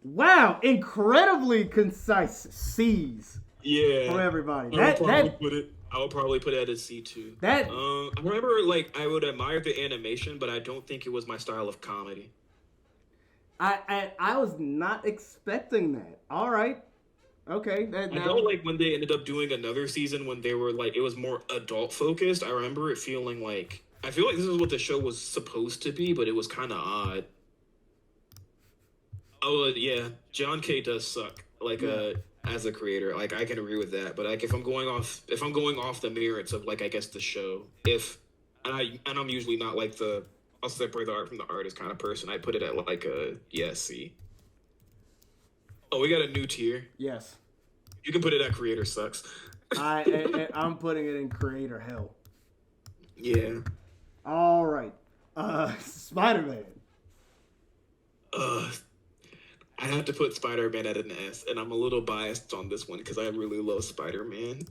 Wow, incredibly concise C's Yeah. from everybody. I would probably put it at a C too. That I remember like I would admire the animation, but I don't think it was my style of comedy. I was not expecting that. All right, okay. I know like when they ended up doing another season when they were like it was more adult focused. I remember it feeling like I feel like this is what the show was supposed to be, but it was kind of odd. Oh yeah, John K does suck. Like as a creator, like I can agree with that. But like if I'm going off the merits of like I guess the show, I'm usually not like I'll separate the art from the artist kind of person. I put it at like a C. Oh, we got a new tier. Yes, You can put it at creator sucks. I'm putting it in creator hell. Yeah. All right, Spider-Man. I have to put Spider-Man at an S, and I'm a little biased on this one because I really love Spider-Man.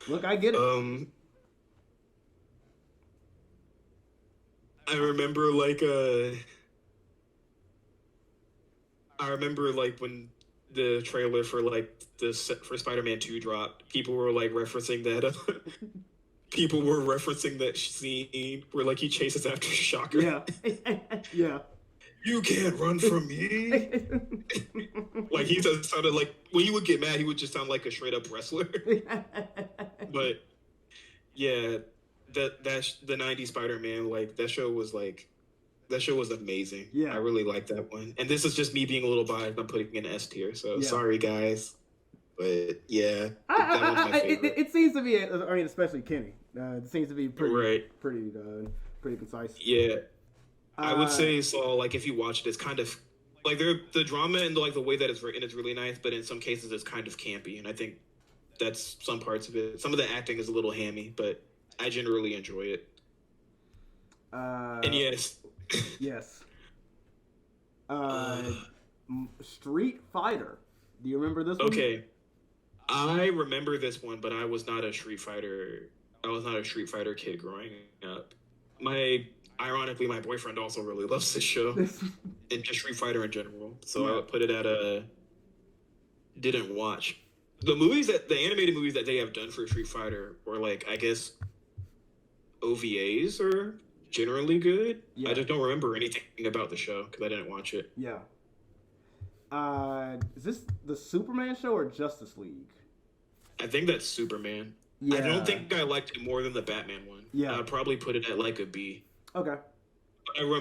Look, I get it. I remember when the trailer for for Spider-Man 2 dropped, people were like referencing that. People were referencing that scene where like he chases after Shocker. Yeah, yeah. You can't run from me. Like he just sounded like when he would get mad, he would just sound like a straight up wrestler. But yeah, the '90s Spider-Man, like that show was amazing. Yeah. I really liked that one. And this is just me being a little biased. I'm putting it in S tier, so Yeah. sorry guys. But yeah, that was my favorite. It seems to be. I mean, especially Kenny. It seems to be pretty Right. pretty concise. Yeah. I would Uh, say so. Like if you watch it, it's kind of like the drama and like the way that it's written is really nice, but in some cases it's kind of campy, and I think that's some parts of it. Some of the acting is a little hammy, but I generally enjoy it. And yes, Yes. Street Fighter. Do you remember this one? okay, I remember this one, but I was not a Street Fighter. I was not a Street Fighter kid growing up. Ironically, my boyfriend also really loves this show and just Street Fighter in general. So I would put it at a didn't watch. The animated movies that they have done for Street Fighter were like, I guess, OVAs are generally good. Yeah. I just don't remember anything about the show because I didn't watch it. Yeah. Is this the Superman show or Justice League? I think that's Superman. Yeah. I don't think I liked it more than the Batman one. Yeah. I'd probably put it at like a B. Okay.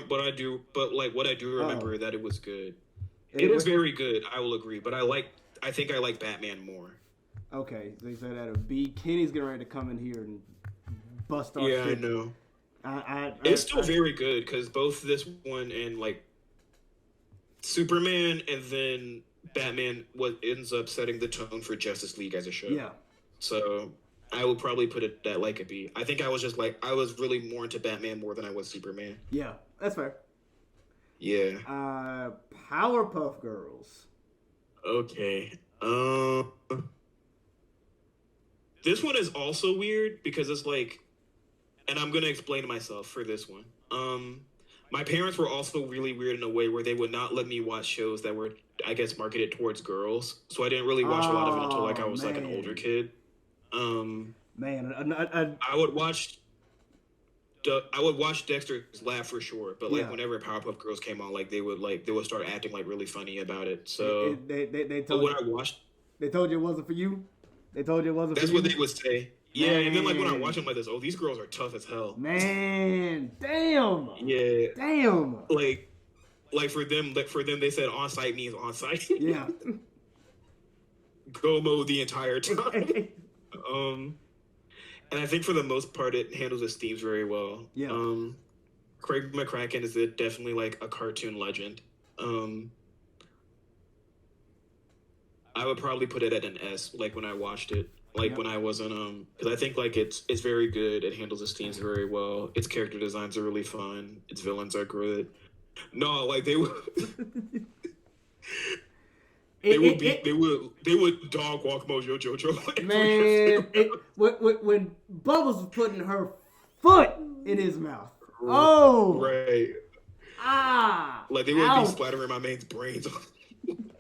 What I do remember that it was good. It was is very good. I will agree, but I think I like Batman more. Okay, they said at a B. Kenny's getting ready to come in here and bust our Yeah, I shit. know. I It's still very good because both this one and like Superman and then Batman ends up setting the tone for Justice League as a show. Yeah. So I would probably put it at like a B. I think I was really more into Batman more than I was Superman. Yeah, that's fair. Yeah. Powerpuff Girls. Okay. This one is also weird because it's like, and I'm gonna explain myself for this one. My parents were also really weird in a way where they would not let me watch shows that were, I guess, marketed towards girls. So I didn't really watch a lot of it until like I was like an man. older kid. Man, I would watch Dexter's Lab for sure, but like Yeah. whenever Powerpuff Girls came on, like they would start acting like really funny about it. So they but told when you, I watched, they told you it wasn't for you. They told you it wasn't that's for you. what they would say. Yeah, and then like when I Man. watch them like this, oh, these girls are tough as hell. Man, damn. Yeah, Damn. like for them, they said on site means on site. Yeah. Go mode the entire time. And I think for the most part, it handles its themes very well. Yeah. Craig McCracken is definitely like a cartoon legend. I would probably put it at an S, like when I watched it, like when I wasn't, because I think like it's very good. It handles its themes very well. Its character designs are really fun. Its villains are good. No, like they would. They would dog walk Mojo Jojo. Man, when Bubbles was putting her foot in his mouth. Oh, right. Like they would ouch. be splattering my man's brains on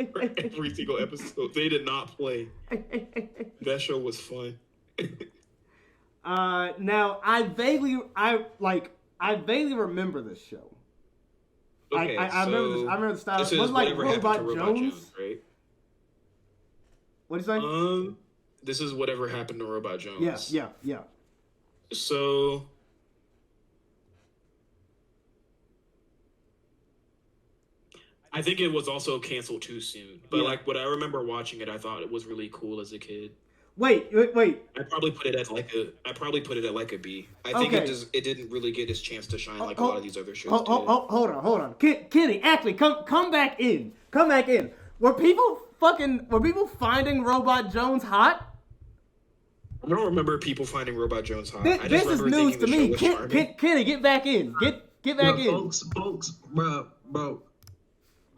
every single episode. They did not play. That show was fun. Now I vaguely remember this show. Okay, I remember the style. This Was is it like whatever happened to Robot Jones? right? What did you say? This is whatever happened to Robot Jones. Yeah. So I think it was also canceled too soon. But like when I remember watching it, I thought it was really cool as a kid. Wait. I probably put it at like a B. I think it didn't really get its chance to shine like a lot of these other shows did. Hold on. Kenny, actually, come back in. Come back in. Were people finding Robot Jones hot? I don't remember people finding Robot Jones hot. This is news to me. Kenny, get back in. Get back in. Folks, bro. I'm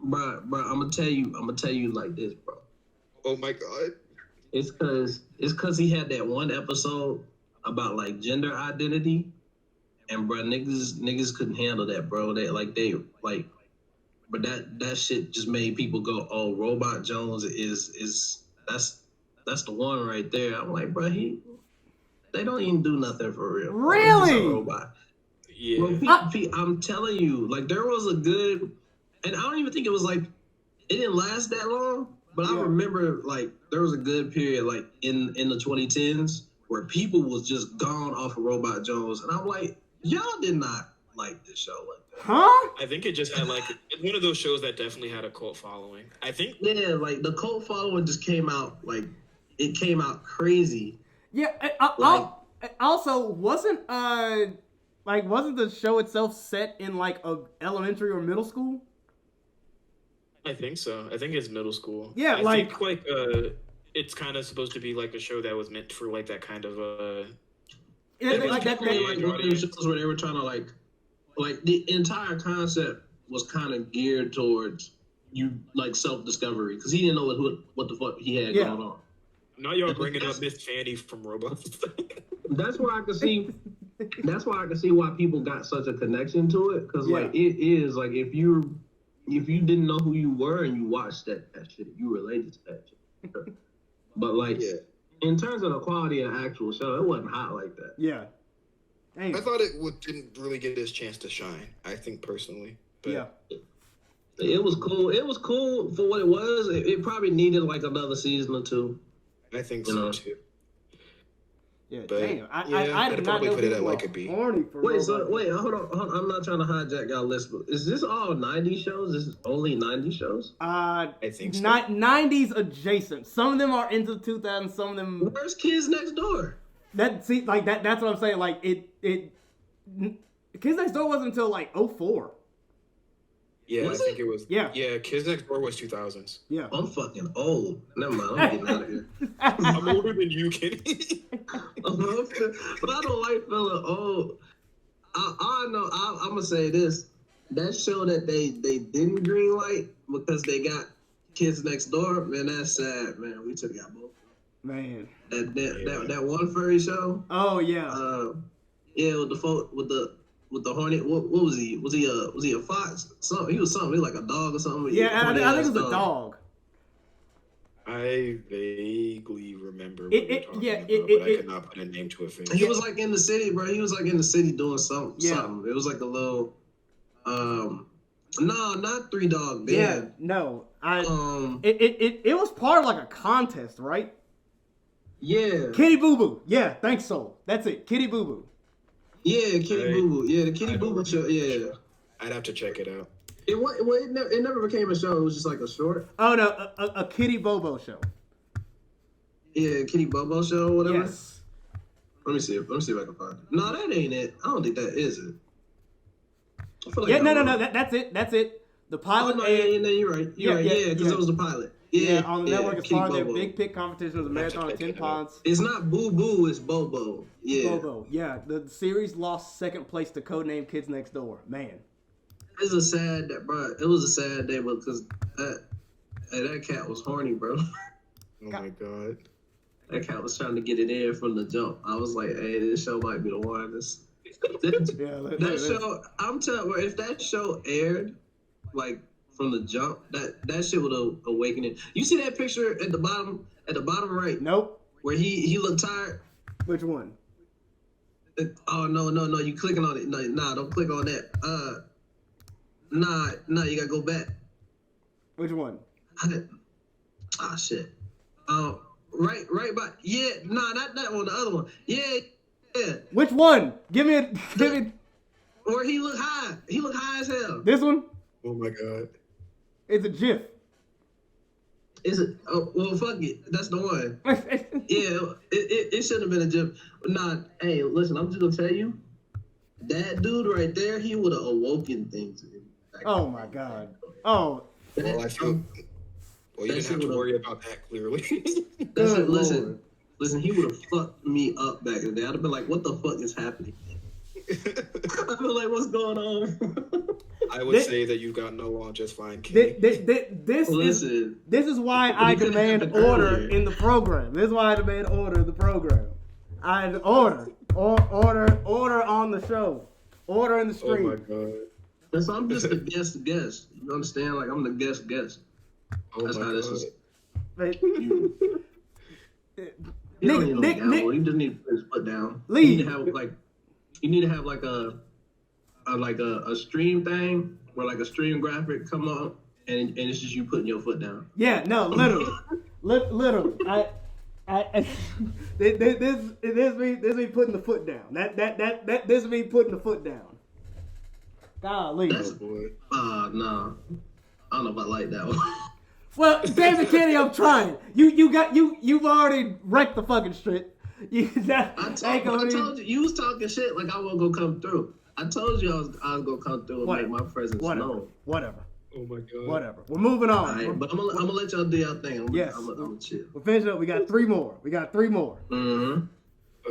gonna tell you like this, bro. Oh my god. It's cause he had that one episode about like gender identity, and bro, niggas couldn't handle that, bro. But that shit just made people go, oh, Robot Jones is that's the one right there. I'm like, bro, they don't even do nothing for real. Really? He's a robot. Yeah. Bro, I'm telling you, like there was a good, and I don't even think it was like it didn't last that long. But I remember, like, there was a good period, like, in the 2010s where people was just gone off of Robot Jones. And I'm like, y'all did not like this show like that. Huh? I think it just had, like, it's one of those shows that definitely had a cult following. I think. Yeah, like, the cult following just came out, like, it came out crazy. Yeah, also, wasn't the show itself set in, like, a elementary or middle school? I think so. I think it's middle school. Yeah, I think it's kind of supposed to be like a show that was meant for like that kind of like one of those shows where they were trying to like the entire concept was kind of geared towards you like self-discovery because he didn't know what the fuck he had going on. Now y'all bringing up Miss Fanny from Robots. That's why I can see. That's why I can see why people got such a connection to it because like it is like if you didn't know who you were and you watched that shit, you related to that shit. But like, in terms of the quality of the actual show, it wasn't hot like that. Yeah. Dang. I thought it didn't really get its chance to shine. I think personally. But It was cool. It was cool for what it was. It probably needed like another season or two. I think so too. Yeah, but, damn. I did not know put it at people like were a B. horny for Wait, Robot hold on. I'm not trying to hijack y'all list, but is this all 90s shows? Is this only 90s shows? I think so. 90s adjacent. Some of them are into the 2000s. Some of them. Where's Kids Next Door? That's what I'm saying. Like Kids Next Door wasn't until like 04. Yeah, Was I think it was. Yeah. Yeah, Kids Next Door was 2000s. Yeah. I'm fucking old. Never mind. I'm getting out of here. I'm older than you, Kenny. But I don't like feeling old. I know. I'm gonna say this. That show that they didn't greenlight because they got Kids Next Door. Man, that's sad. Man, we took out both. Man. That one furry show. Oh yeah. With the horny. What was he? Was he a fox? Something. He was something. He was like a dog or something. Yeah, I think it was a dog. I I vaguely remember what It- you're it- talking yeah, about, it- but it- I it- could not put a name to a face. He was like in the city, bro. He was like in the city doing something. Yeah. Something. It was like a little. No, not Three Dog Band. Yeah, no, Um. it was part of like a contest, right? Yeah. Kitty Boo Boo, yeah, thanks so. That's it, Kitty Boo Boo. Yeah, Kitty Right. Boo Boo. Yeah, the Kitty I Boo Boo don't show. Yeah. I'd have to check it out. It never became a show. It was just like a short. Oh no, a Kitty Bobo show. Yeah, Kitty Bobo show or whatever. Yes. Let me see if I can find it. No, that ain't it. I don't think that is it. I feel like Yeah, I'm no, wrong. That's it. The Oh, pilot no, aired. you're right. Yeah, You're right. yeah, Yeah, because yeah. it was the pilot. Yeah, on the network as Kitty part of their Bobo. big pick competition was a marathon of 10 ponds. It's not Boo Boo, it's Bobo. Yeah. Bobo, yeah. The series lost second place to Codename Kids Next Door. Man. It's a sad day, bro. It was a sad day because that cat was horny, bro. Oh my god. That cat was trying to get it in from the jump. I was like, hey, this show might be the one. That show, I'm telling you, if that show aired, like from the jump, that shit would have awakened it. You see that picture at the bottom right, Nope. where he looked tired? Which one? Oh no, you clicking on it. No, nah, don't click on that. Nah, you gotta go back. Which one? Ah, shit. Right by. Yeah, nah, not that one. The other one. Yeah. Which one? Give me Where he look high. He look high as hell. this one. Oh my god. It's a GIF. Is it? Oh, well, fuck it. That's the one. Yeah, it should have been a gym. Nah, hey, listen, I'm just gonna tell you, that dude right there, he would have awoken things. Oh my god. Oh. Well, I feel. Well, you That didn't have shit to would've- worry about that clearly. That's Good it. Listen, Lord. listen, he would have fucked me up back in the day. I'd have been like, what the fuck is happening? I'd be like, what's going on? I would This- say that you got no on just fine, kid. This Listen, is why I You could've demand happened order earlier. in the program. This is why I demand order in the program. I order on the show. Order in the Oh my stream. god. that's I'm just the guest. You understand? Like I'm the guest. Oh That's my how this god. is. Wait. You don't need no Nick, gavel. You just need to put his foot down. Leave. You need to have like a stream thing where like a stream graphic come up and it's just you putting your foot down. Yeah, no, literally. Literally. This me putting the foot down. This me putting the foot down. Golly. That's- Oh boy. No. I don't know if I like that one. Well, David Kenny, I'm trying. You've already wrecked the fucking shit. I told you, you was talking shit like I wasn't gonna come through. I told you I was gonna come through and What? make my presence known. Whatever. Oh my god. Whatever. We're moving on. All right, but I'm gonna let y'all do your thing. Yes. I'm gonna chill. We're finishing up. We got three more. Mm-hmm.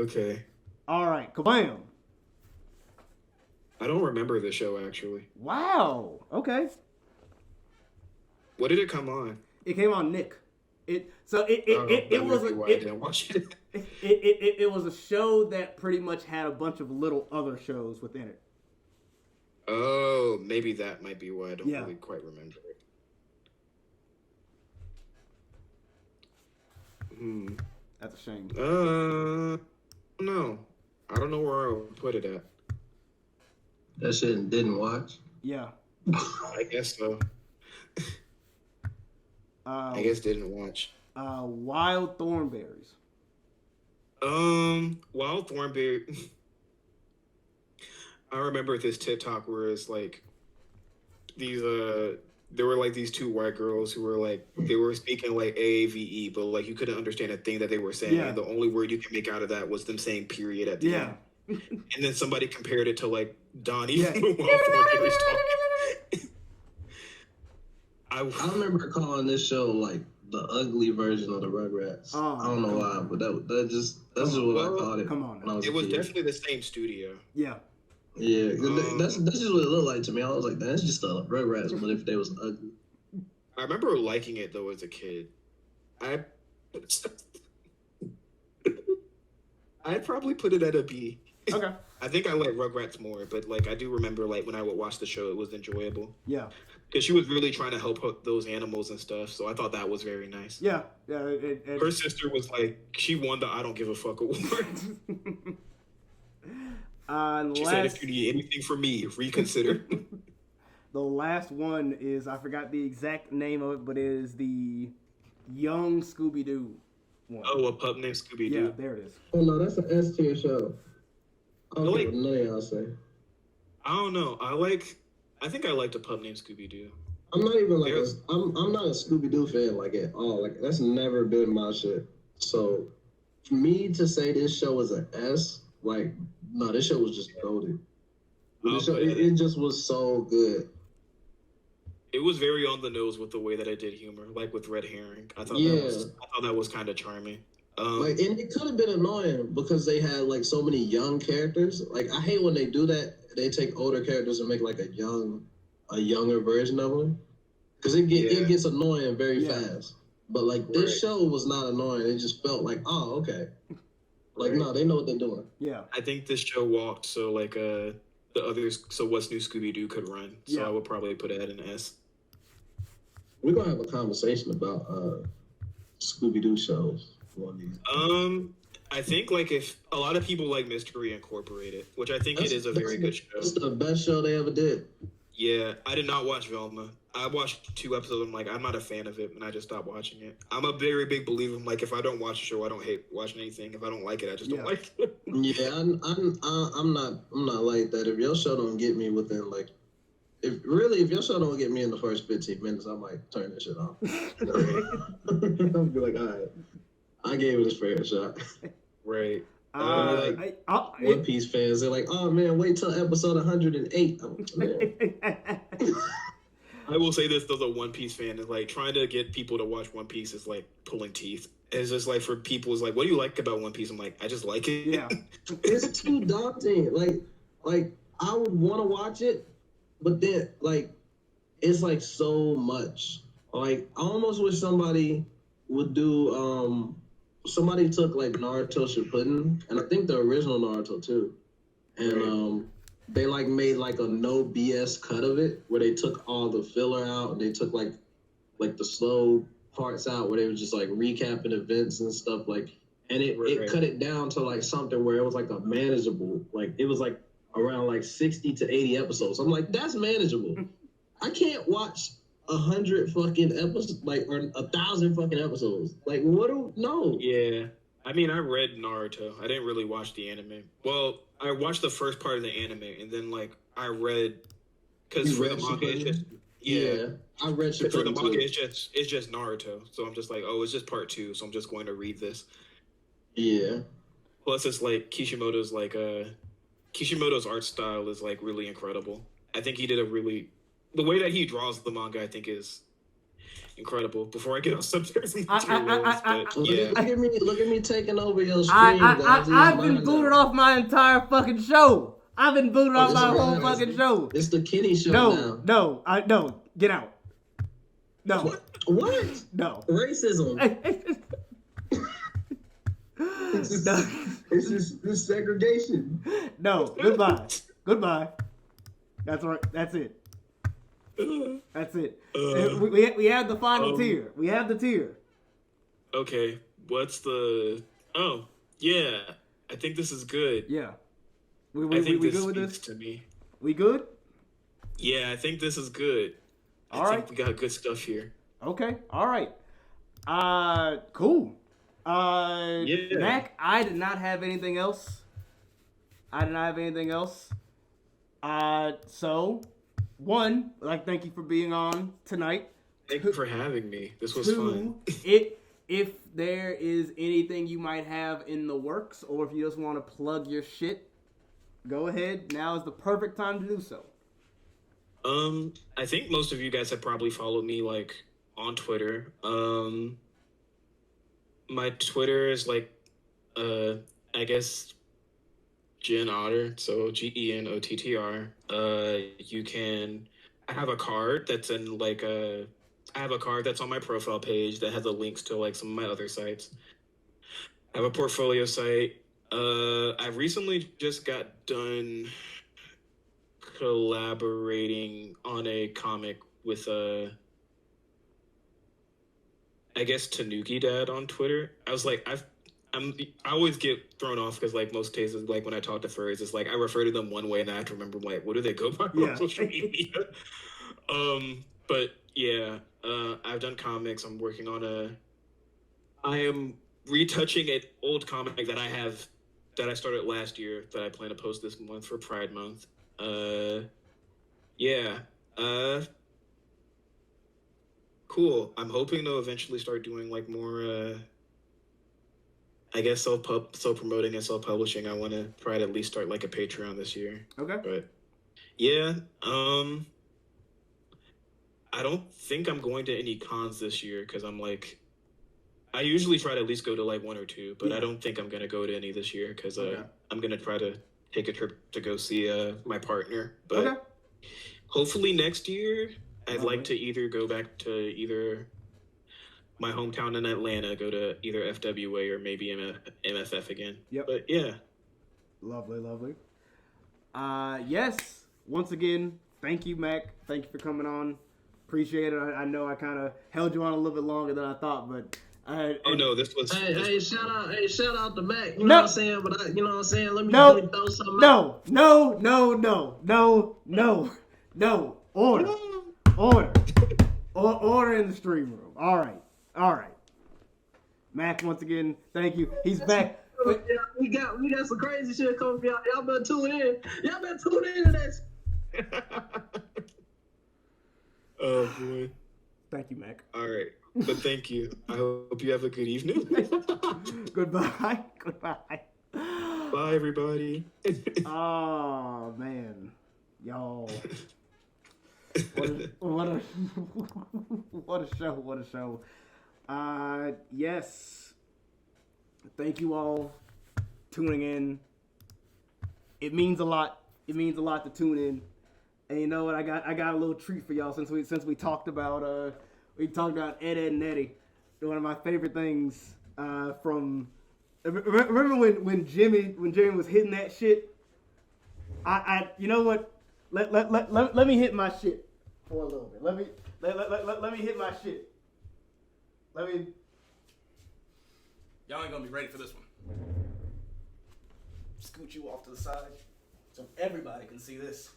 Okay. All right. Kabam. I don't remember the show actually. Wow. Okay. What did it come on? It came on Nick. It was maybe why I didn't watch it. it was a show that pretty much had a bunch of little other shows within it. Oh, maybe that might be why I don't Yeah. really quite remember it. That's a shame. No. I don't know where I would put it at. That shit didn't watch. Yeah. I guess so. I guess didn't watch. Wild Thornberries. Wild Thornberry. I remember this TikTok where it's like these there were like these two white girls who were like they were speaking like AAVE, but like you couldn't understand a thing that they were saying. Yeah. And the only word you can make out of that was them saying period at the end. And then somebody compared it to like Donnie Yeah. from Wild Thornberries talking. I remember calling this show like the ugly version of the Rugrats. Oh, I don't know why, but that's just what I called it. Come on now. when I It was a kid. definitely the same studio. Yeah. Yeah, that's just what it looked like to me. I was like, that's just a Rugrats, but if they was ugly. I remember liking it though as a kid. I'd probably put it at a B. Okay. I think I like Rugrats more, but like I do remember like when I would watch the show, it was enjoyable Yeah. because she was really trying to help those animals and stuff. So I thought that was very nice. Yeah. Yeah. Her sister was like, she won the I don't give a fuck award. She said, if you need anything from me, reconsider. The last one is, I forgot the exact name of it, but it is the Young Scooby Doo one. Oh, a pup named Scooby Doo. Yeah, there it is. Oh no, that's an S tier show. I don't Really? care what none of y'all say. I don't know. I think I liked a pup named Scooby Doo. I'm not even like There's- I'm not a Scooby Doo fan like at all. Like that's never been my shit. So for me to say this show was an S, like no, this show was just goated. This show, it just was so good. It was very on the nose with the way that it did humor, like with Red Herring. I thought that was kind of charming. Like, and it could have been annoying because they had like so many young characters. Like, I hate when they do that. They take older characters and make like a younger version of them, because it gets annoying very fast. But like this show was not annoying. It just felt like, oh, okay. Like, no, they know what they're doing. Yeah. I think this show walked so like the others, so What's New Scooby Doo could run. So I would probably put it at an S. We're gonna have a conversation about Scooby Doo shows one of these. I think like if a lot of people like Mystery Incorporated, which I think it is a very good show. It's the best show they ever did. Yeah, I did not watch Velma. I watched 2 episodes. I'm like, I'm not a fan of it, and I just stopped watching it. I'm a very big believer. I'm like, if I don't watch a show, I don't hate watching anything. If I don't like it, I just don't like it. Yeah, I'm not like that. If your show don't get me within like, if your show don't get me in the first 15 minutes, I might turn this shit off. I'll be like, all right, I gave it a fair shot. Right. One Piece fans, they're like, oh man, wait till episode 108. I will say this, though, the One Piece fan is like trying to get people to watch One Piece is like pulling teeth. It's just like for people, it's like, what do you like about One Piece? I'm like, I just like it. Yeah. It's too daunting. Like I would want to watch it, but then like it's like so much. Like I almost wish somebody would do somebody took like Naruto Shippuden, and I think the original Naruto too, and they like made like a no BS cut of it where they took all the filler out and they took like the slow parts out where they were just like recapping events and stuff, like, and it cut it down to like something where it was like a manageable, like it was like around like 60 to 80 episodes. I'm like, that's manageable. I can't watch 100 fucking episodes, like, or 1,000 fucking episodes. Like, no. Yeah. I mean, I read Naruto. I didn't really watch the anime. Well, I watched the first part of the anime, and then, like, I read... Because for the manga, it's just... Yeah. I read Shippuden for the manga, too. it's just Naruto. So I'm just like, oh, it's just part 2, so I'm just going to read this. Yeah. Plus, it's like, Kishimoto's, like, Kishimoto's art style is, like, really incredible. I think he did a really... The way that he draws the manga, I think, is incredible. Before I get on subjects and materials, but yeah. Look at me taking over your screen, guys. I've been booted off my entire fucking show. I've been booted off my whole fucking show. It's the Kenny show now. No, get out. No. What? No. Racism. No. It's just segregation. No. Goodbye. That's right. That's it. That's it. We have the final tier. We have the tier. Okay, what's the... Oh, yeah. I think this is good. Yeah. We I think good this with speaks this? to me. We good? Yeah, I think this is good. All I right. think we got good stuff here. Okay. All right. Cool. Yeah. Mac, I did not have anything else. So, one, like, thank you for being on tonight. Thank you for having me. This was Two, fun. if there is anything you might have in the works, or if you just want to plug your shit, go ahead. Now is the perfect time to do so. I think most of you guys have probably followed me, like, on Twitter. My Twitter is, like, I guess, Gen Otter, so GENOTTR. I have a card that's in, like, I have a card that's on my profile page that has the links to, like, some of my other sites. I have a portfolio site. I recently just got done collaborating on a comic with I guess Tanuki Dad on Twitter. I was like, I always get thrown off because like most cases, like when I talk to furries, it's like I refer to them one way and I have to remember like what do they go by Yeah. on social media. But yeah, I've done comics. I'm working on I am retouching an old comic that I started last year that I plan to post this month for Pride Month. Yeah. Cool. I'm hoping to eventually start doing like more I guess self promoting and self publishing. I want to try to at least start like a Patreon this year. Okay. But yeah, I don't think I'm going to any cons this year because I'm like I usually try to at least go to like one or two, but Yeah. I don't think I'm gonna go to any this year because Okay. I'm gonna try to take a trip to go see my partner. But Okay. hopefully next year I'd Lovely. like to either go back to either my hometown in Atlanta, go to either FWA or maybe MFF again. Yep. But yeah. Lovely, lovely. Yes. Once again, thank you, Mac. Thank you for coming on. Appreciate it. I know I kind of held you on a little bit longer than I thought, but Oh no, this was. Hey, shout out to Mac. You know No. what I'm saying? But you know what I'm saying? Let me throw something out. No. Order in the stream room. All right. Mac, once again, thank you. He's back. Yeah, we got some crazy shit coming for y'all. Y'all better tune in. Y'all better tune in to that. Oh boy. Thank you, Mac. All right. But thank you. I hope you have a good evening. Goodbye. Bye, everybody. Oh man, y'all. What a show. Yes. Thank you all tuning in. It means a lot. It means a lot to tune in. And you know what? I got a little treat for y'all since we talked about Ed and Eddie. One of my favorite things from remember when Jimmy was hitting that shit. You know what? Let me hit my shit for a little bit. Let me hit my shit. Y'all ain't gonna be ready for this one. Scoot you off to the side so everybody can see this.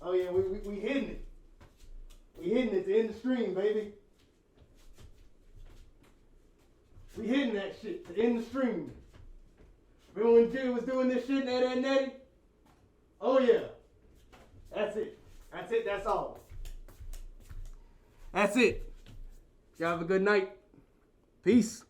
Oh yeah, we hitting it. We hitting it to end the stream, baby. We hitting that shit to end the stream. Remember when Jay was doing this shit, Ed and Nettie? Oh yeah. That's it. That's all. That's it. Y'all have a good night. Peace.